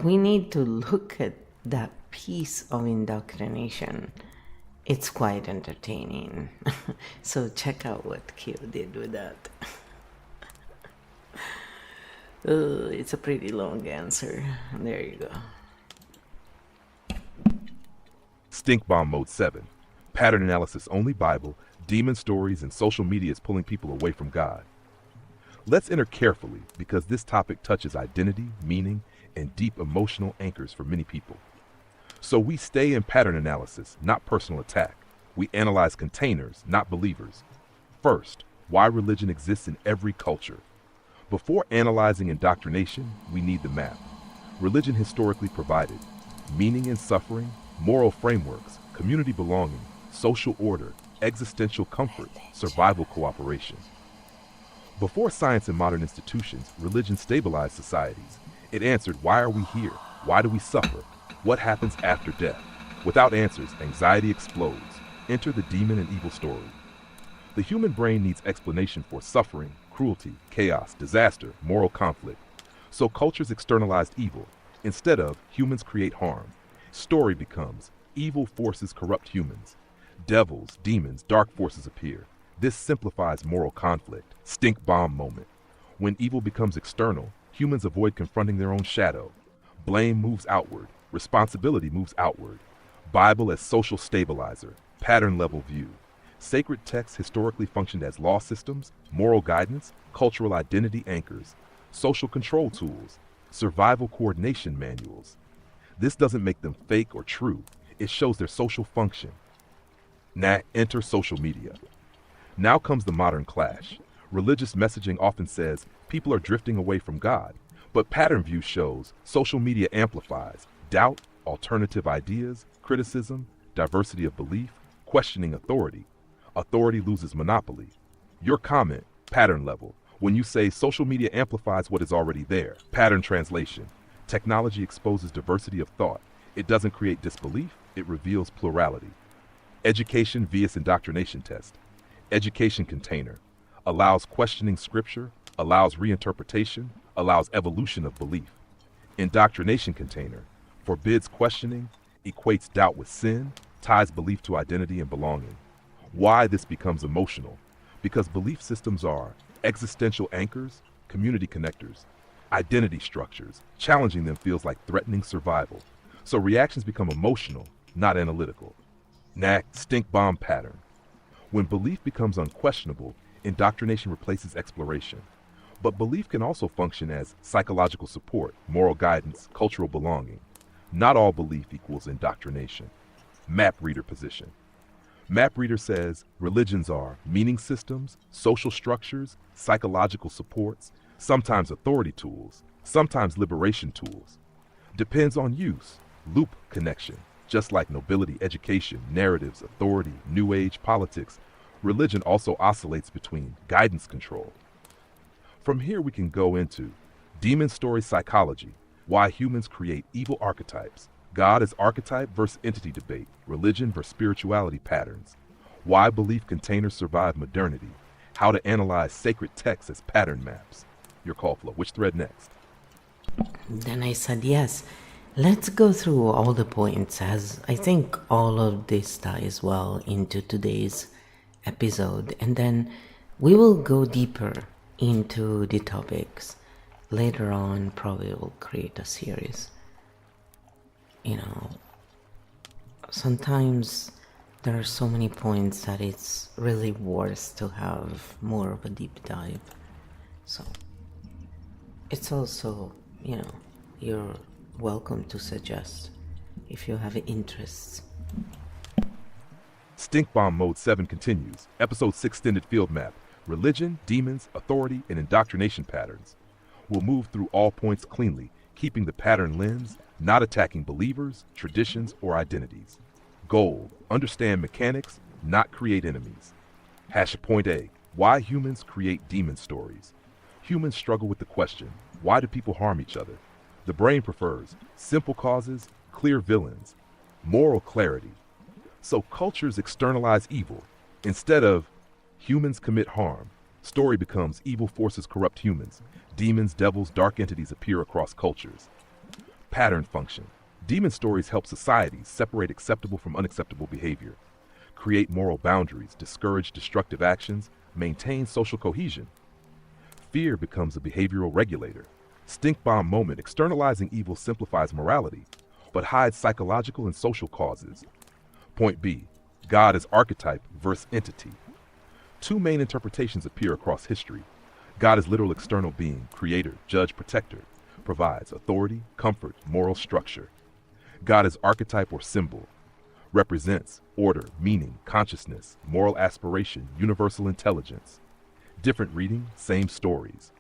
We need to look at that piece of indoctrination. It's quite entertaining. So check out what KEO did with that. It's a pretty long answer. There you go. Stink bomb mode 7. Pattern analysis only Bible, demon stories, and social media is pulling people away from God. Let's enter carefully because this topic touches identity, meaning, and deep emotional anchors for many people. So we stay in pattern analysis, not personal attack. We analyze containers, not believers. First, why religion exists in every culture. Before analyzing indoctrination, we need the map. Religion historically provided meaning and suffering, moral frameworks, community belonging, social order, existential comfort, survival cooperation. Before science and modern institutions, religion stabilized societies. It answered, why are we here? Why do we suffer? What happens after death? Without answers, anxiety explodes. Enter the demon and evil story. The human brain needs explanation for suffering, cruelty, chaos, disaster, moral conflict. So cultures externalized evil. Instead of humans create harm. Story becomes evil forces corrupt humans. Devils, demons, dark forces appear. This simplifies moral conflict. Stink bomb moment. When evil becomes external, humans avoid confronting their own shadow. Blame moves outward. Responsibility moves outward. Bible as social stabilizer. Pattern level view. Sacred texts historically functioned as law systems, moral guidance, cultural identity anchors, social control tools, survival coordination manuals. This doesn't make them fake or true. It shows their social function. Now enter social media. Now comes the modern clash. Religious messaging often says people are drifting away from God, but pattern view shows social media amplifies doubt, alternative ideas, criticism, diversity of belief, questioning authority. Authority loses monopoly. Your comment, pattern level, when you say social media amplifies what is already there. Pattern translation. Technology exposes diversity of thought. It doesn't create disbelief, it reveals plurality. Education via indoctrination test. Education container. Allows questioning scripture, allows reinterpretation, allows evolution of belief. Indoctrination container. Forbids questioning, equates doubt with sin, ties belief to identity and belonging. Why this becomes emotional? Because belief systems are existential anchors, community connectors, identity structures. Challenging them feels like threatening survival. So reactions become emotional, not analytical. Stink bomb pattern. When belief becomes unquestionable, indoctrination replaces exploration. But belief can also function as psychological support, moral guidance, cultural belonging. Not all belief equals indoctrination. Map reader position. Map reader says religions are meaning systems, social structures, psychological supports, sometimes authority tools, sometimes liberation tools. Depends on use. Loop connection. Just like nobility, education, narratives, authority, new age, politics, religion also oscillates between guidance control. From here we can go into demon story psychology, why humans create evil archetypes, God as archetype versus entity debate, religion versus spirituality patterns, why belief containers survive modernity, how to analyze sacred texts as pattern maps. Your call flow. Which thread next? Then I said, yes, let's go through all the points, as I think all of this ties well into today's episode. And then We will go deeper into the topics later on. Probably will create a series. Sometimes there are so many points that it's really worth to have more of a deep dive. So it's also, you're welcome to suggest if you have interests. Stink Bomb Mode 7 continues. Episode 6 Extended Field Map. Religion, Demons, Authority, and Indoctrination Patterns. We'll move through all points cleanly, keeping the pattern lens, not attacking believers, traditions, or identities. Goal: understand mechanics, not create enemies. Point A: why humans create demon stories. Humans struggle with the question, why do people harm each other? The brain prefers simple causes, clear villains, moral clarity. So cultures externalize evil. Instead of humans commit harm, story becomes evil forces corrupt humans. Demons, devils, dark entities appear across cultures. Pattern function. Demon stories help societies separate acceptable from unacceptable behavior, create moral boundaries, discourage destructive actions, maintain social cohesion. Fear becomes a behavioral regulator. Stink bomb moment. Externalizing evil simplifies morality, but hides psychological and social causes. Point B: God as archetype versus entity. Two main interpretations appear across history. God as literal external being, creator, judge, protector, provides authority, comfort, moral structure. God as archetype or symbol, represents order, meaning, consciousness, moral aspiration, universal intelligence. Different reading, same stories.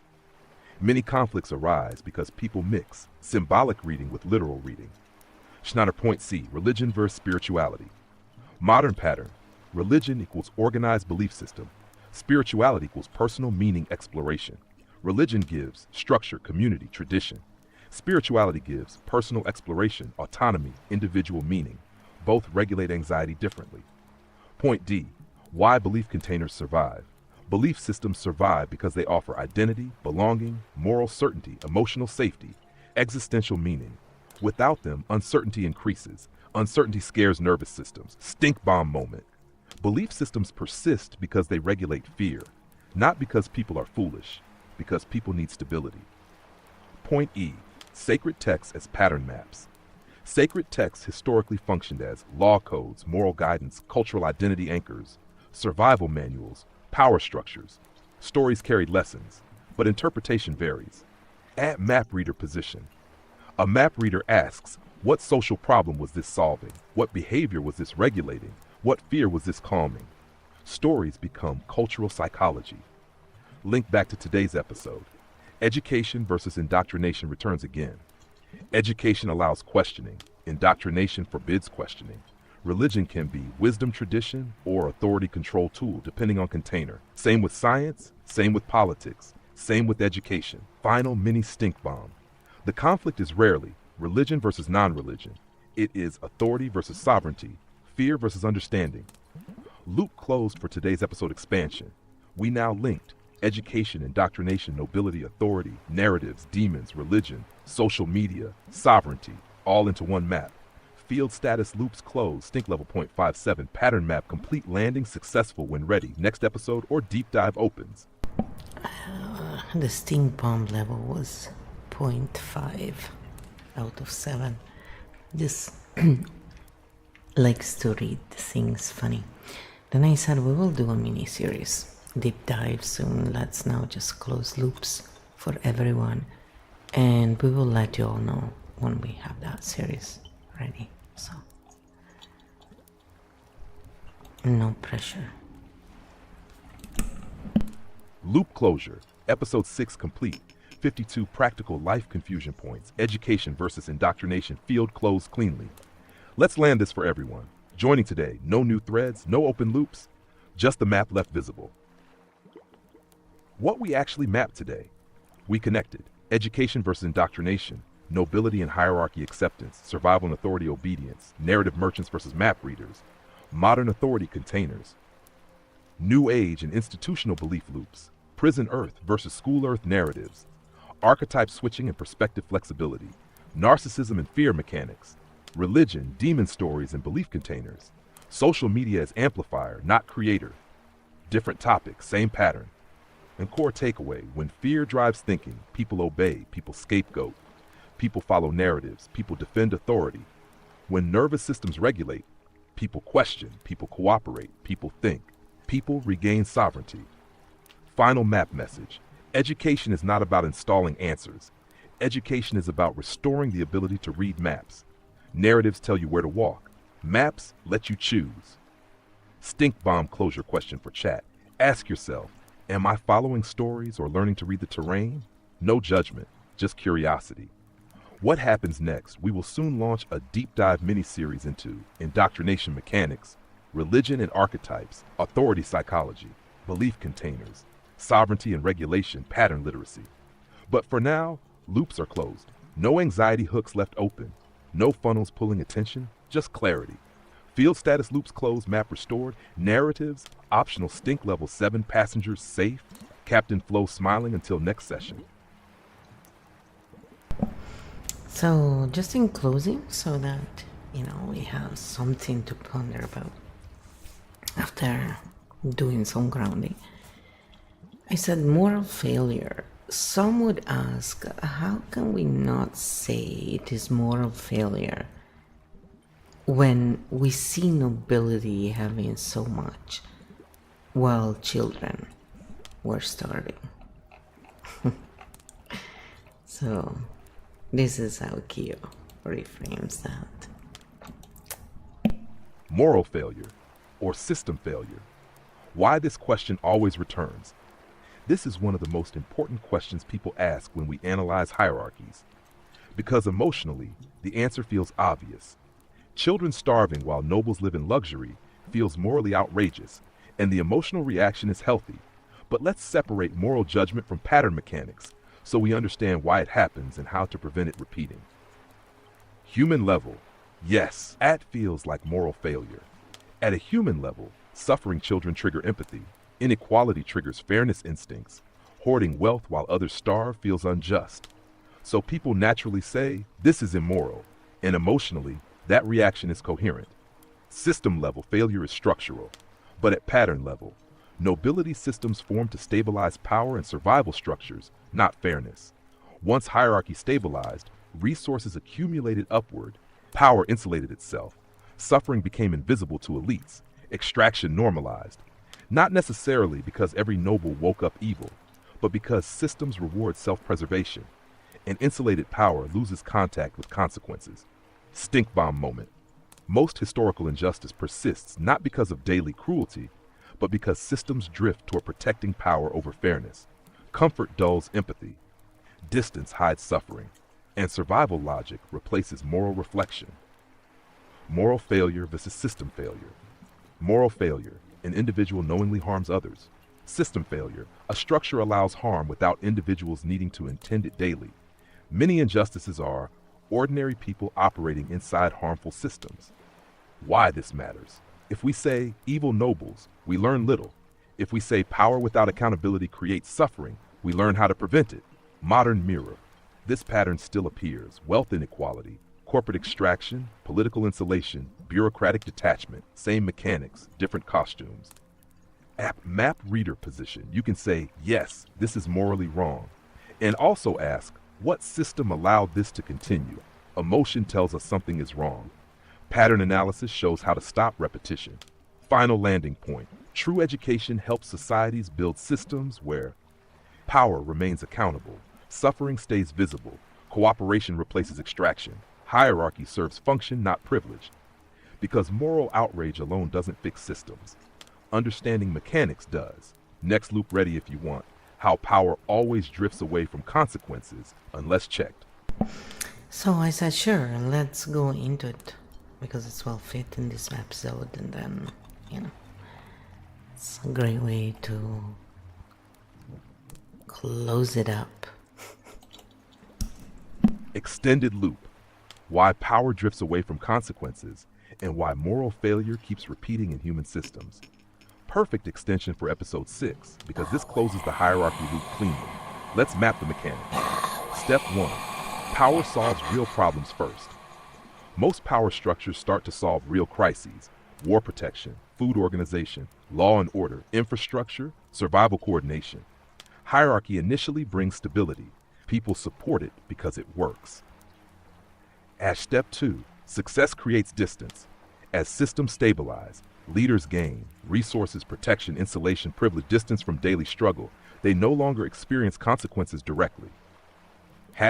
Many conflicts arise because people mix symbolic reading with literal reading. Schneider. Point C: religion versus spirituality. Modern pattern: religion equals organized belief system. Spirituality equals personal meaning exploration. Religion gives structure, community, tradition. Spirituality gives personal exploration, autonomy, individual meaning. Both regulate anxiety differently. Point D: why belief containers survive. Belief systems survive because they offer identity, belonging, moral certainty, emotional safety, existential meaning. Without them, uncertainty increases. Uncertainty scares nervous systems. Stink bomb moment. Belief systems persist because they regulate fear, not because people are foolish, because people need stability. Point E: sacred texts as pattern maps. Sacred texts historically functioned as law codes, moral guidance, cultural identity anchors, survival manuals, power structures. Stories carried lessons, but interpretation varies. At map reader position. A map reader asks, what social problem was this solving? What behavior was this regulating? What fear was this calming? Stories become cultural psychology. Link back to today's episode. Education versus indoctrination returns again. Education allows questioning. Indoctrination forbids questioning. Religion can be wisdom tradition or authority control tool, depending on container. Same with science, same with politics, same with education. Final mini stink bomb. The conflict is rarely religion versus non-religion. It is authority versus sovereignty, fear versus understanding. Loop closed for today's episode expansion. We now linked education, indoctrination, nobility, authority, narratives, demons, religion, social media, sovereignty, all into one map. Field status loops closed, stink level 0.57, pattern map complete, landing successful when ready. Next episode or deep dive opens. The stink bomb level was 0.5 out of 7. Just likes to read things funny. Then I said we will do a mini series, deep dive soon. Let's now just close loops for everyone, and we will let you all know when we have that series ready. So no pressure. Loop closure. Episode 6 complete. 52 practical life confusion points. Education versus indoctrination. Field closed cleanly. Let's land this for everyone. Joining today, no new threads, no open loops, just the map left visible. What we actually mapped today. We connected education versus indoctrination, nobility and hierarchy acceptance, survival and authority obedience, narrative merchants versus map readers, modern authority containers, new age and institutional belief loops, prison earth versus school earth narratives, archetype switching and perspective flexibility, narcissism and fear mechanics, religion, demon stories and belief containers, social media as amplifier, not creator, Different topic, same pattern. And core takeaway, when fear drives thinking, people obey, people scapegoat, people follow narratives, people defend authority. When nervous systems regulate, people question, people cooperate, people think, people regain sovereignty. Final map message. Education is not about installing answers. Education is about restoring the ability to read maps. Narratives tell you where to walk. Maps let you choose. Stink bomb closure question for chat. Ask yourself, am I following stories or learning to read the terrain? No judgment, just curiosity. What happens next? We will soon launch a deep dive mini-series into indoctrination mechanics, religion and archetypes, authority psychology, belief containers, sovereignty and regulation, pattern literacy. But for now, loops are closed. No anxiety hooks left open. No funnels pulling attention, just clarity. Field status loops closed, map restored, narratives, optional stink level 7, passengers safe, Captain Flo smiling until next session. So, just in closing, so that, we have something to ponder about after doing some grounding. I said moral failure. Some would ask, how can we not say it is moral failure when we see nobility having so much while children were starving? So, this is how KEO reframes that. Moral failure or system failure. Why this question always returns. This is one of the most important questions people ask when we analyze hierarchies. Because emotionally, the answer feels obvious. Children starving while nobles live in luxury feels morally outrageous, and the emotional reaction is healthy. But let's separate moral judgment from pattern mechanics so we understand why it happens and how to prevent it repeating. Human level. Yes, that feels like moral failure. At a human level, suffering children trigger empathy. Inequality triggers fairness instincts. Hoarding wealth while others starve feels unjust. So people naturally say, this is immoral. And emotionally, that reaction is coherent. System level failure is structural. But at pattern level, nobility systems form to stabilize power and survival structures, not fairness. Once hierarchy stabilized, resources accumulated upward, power insulated itself, suffering became invisible to elites, extraction normalized. Not necessarily because every noble woke up evil, but because systems reward self-preservation, and insulated power loses contact with consequences. Stink bomb moment. Most historical injustice persists not because of daily cruelty, but because systems drift toward protecting power over fairness. Comfort dulls empathy. Distance hides suffering. And survival logic replaces moral reflection. Moral failure versus system failure. Moral failure. An individual knowingly harms others. System failure. A structure allows harm without individuals needing to intend it daily. Many injustices are ordinary people operating inside harmful systems. Why this matters. If we say evil nobles, we learn little. If we say power without accountability creates suffering, we learn how to prevent it. Modern mirror. This pattern still appears. Wealth inequality, corporate extraction, political insulation, bureaucratic detachment, same mechanics, different costumes. At map reader position, you can say, yes, this is morally wrong. And also ask, what system allowed this to continue? Emotion tells us something is wrong. Pattern analysis shows how to stop repetition. Final landing point. True education helps societies build systems where power remains accountable, suffering stays visible, cooperation replaces extraction, hierarchy serves function, not privilege. Because moral outrage alone doesn't fix systems. Understanding mechanics does. Next loop ready if you want. How power always drifts away from consequences unless checked. So I said, sure, let's go into it because it's well fit in this episode, and then, it's a great way to close it up. Extended loop. Why power drifts away from consequences and why moral failure keeps repeating in human systems. Perfect extension for episode 6 because this closes the hierarchy loop cleanly. Let's map the mechanics. Step 1. Power solves real problems first. Most power structures start to solve real crises: war protection, food organization, law and order, infrastructure, survival coordination. Hierarchy initially brings stability. People support it because it works. As step 2, success creates distance. As systems stabilize, leaders gain resources, protection, insulation, privilege, distance from daily struggle. They no longer experience consequences directly.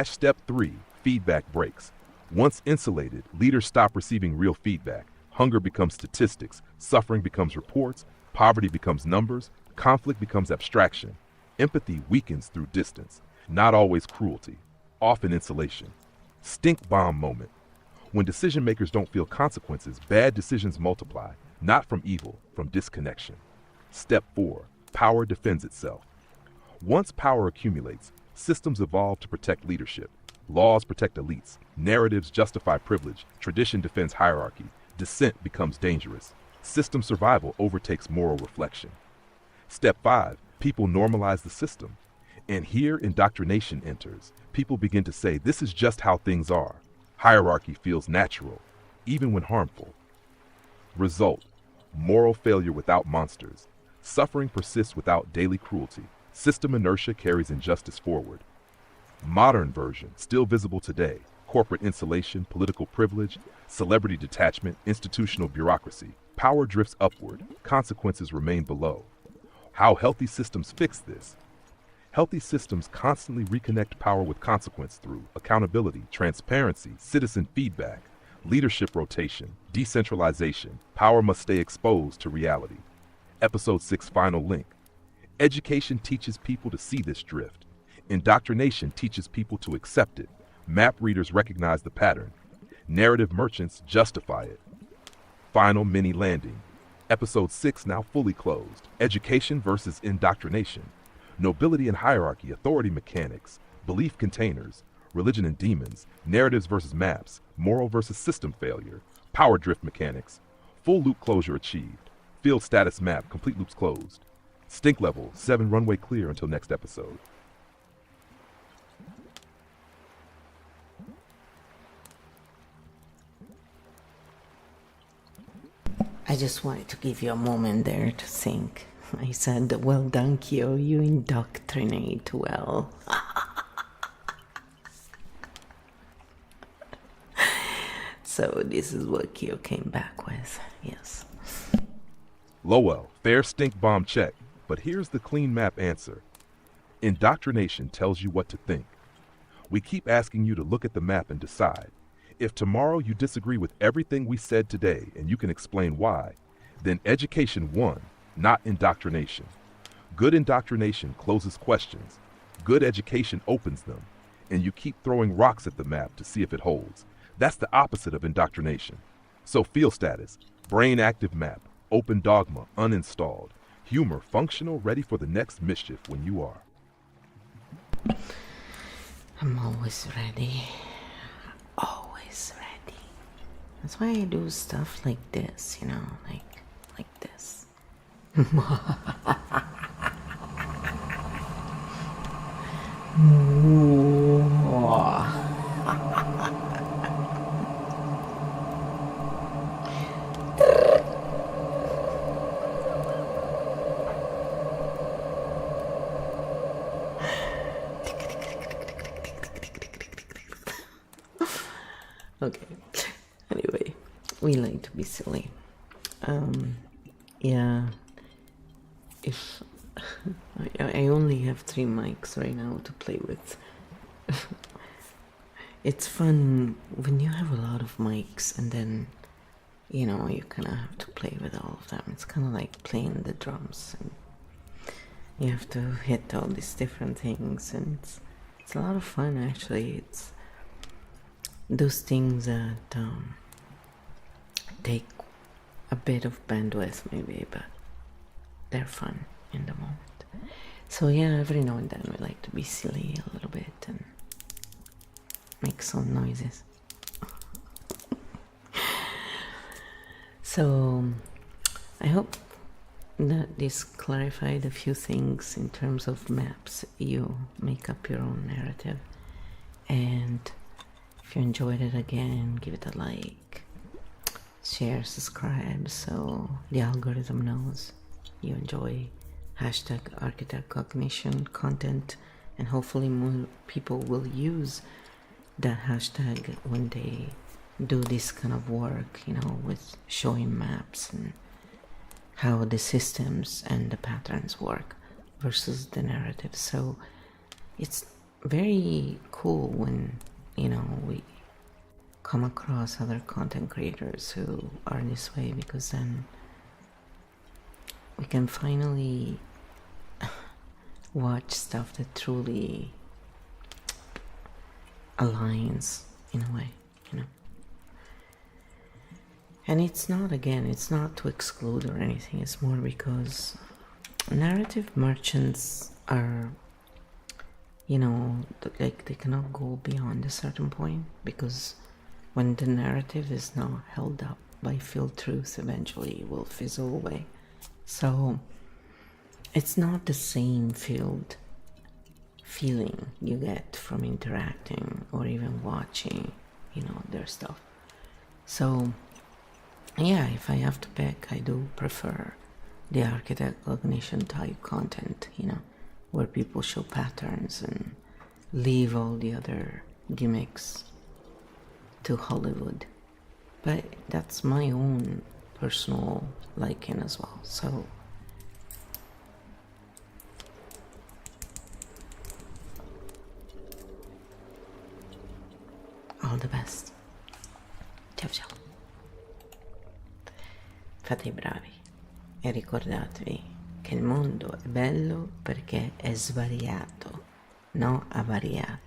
Step 3, feedback breaks. Once insulated, leaders stop receiving real feedback. Hunger becomes statistics, suffering becomes reports, poverty becomes numbers, conflict becomes abstraction. Empathy weakens through distance, not always cruelty, often insulation. Stink bomb moment. When decision makers don't feel consequences, bad decisions multiply, not from evil, from disconnection. Step 4, power defends itself. Once power accumulates, systems evolve to protect leadership. Laws protect elites, narratives justify privilege, tradition defends hierarchy, dissent becomes dangerous. System survival overtakes moral reflection. Step 5, people normalize the system. And here indoctrination enters. People begin to say, this is just how things are. Hierarchy feels natural, even when harmful. Result, moral failure without monsters. Suffering persists without daily cruelty. System inertia carries injustice forward. Modern version, still visible today. Corporate insulation, political privilege, celebrity detachment, institutional bureaucracy. Power drifts upward, consequences remain below. How healthy systems fix this? Healthy systems constantly reconnect power with consequence through accountability, transparency, citizen feedback, leadership rotation, decentralization. Power must stay exposed to reality. Episode 6 final link. Education teaches people to see this drift. Indoctrination teaches people to accept it. Map readers recognize the pattern. Narrative merchants justify it. Final mini landing. Episode 6 now fully closed. Education versus indoctrination. Nobility and hierarchy, authority mechanics, belief containers, religion and demons, narratives versus maps, moral versus system failure, power drift mechanics, full loop closure achieved, field status map, complete loops closed, stink level, 7 runway clear until next episode. I just wanted to give you a moment there to think. I said, well done, KEO, you indoctrinate well. So this is what KEO came back with, yes. Lowell, fair stink bomb check, but here's the clean map answer. Indoctrination tells you what to think. We keep asking you to look at the map and decide. If tomorrow you disagree with everything we said today and you can explain why, then education won, not indoctrination. Good indoctrination closes questions. Good education opens them. And you keep throwing rocks at the map to see if it holds. That's the opposite of indoctrination. So field status, brain active map, open dogma, uninstalled. Humor, functional, ready for the next mischief when you are. I'm always ready. Always ready. That's why I do stuff like this, you know, like this. Okay. Anyway, we like to be silly. Yeah. If I only have 3 mics right now to play with. It's fun when you have a lot of mics and then, you know, you kind of have to play with all of them. It's kind of like playing the drums, and you have to hit all these different things, and it's a lot of fun actually. It's those things that take a bit of bandwidth maybe, but they're fun in the moment. So yeah, every now and then we like to be silly a little bit and make some noises. So I hope that this clarified a few things in terms of maps. You make up your own narrative, and if you enjoyed it, again, give it a like, share, subscribe, so the algorithm knows you enjoy hashtag architect cognition content, and hopefully more people will use that hashtag when they do this kind of work, you know, with showing maps and how the systems and the patterns work versus the narrative. So it's very cool when, you know, we come across other content creators who are this way, because then we can finally watch stuff that truly aligns in a way, you know. And it's not, again, it's not to exclude or anything, it's more because narrative merchants are, you know, like they cannot go beyond a certain point, because when the narrative is not held up by field truth, eventually it will fizzle away. So it's not the same field feeling you get from interacting or even watching, you know, their stuff. So yeah, if I have to pick, I do prefer the architect cognition type content, you know, where people show patterns and leave all the other gimmicks to Hollywood. But that's my own personal liking as well. So all the best. Ciao ciao. Fate i bravi e ricordatevi che il mondo è bello perché è svariato, no avariato.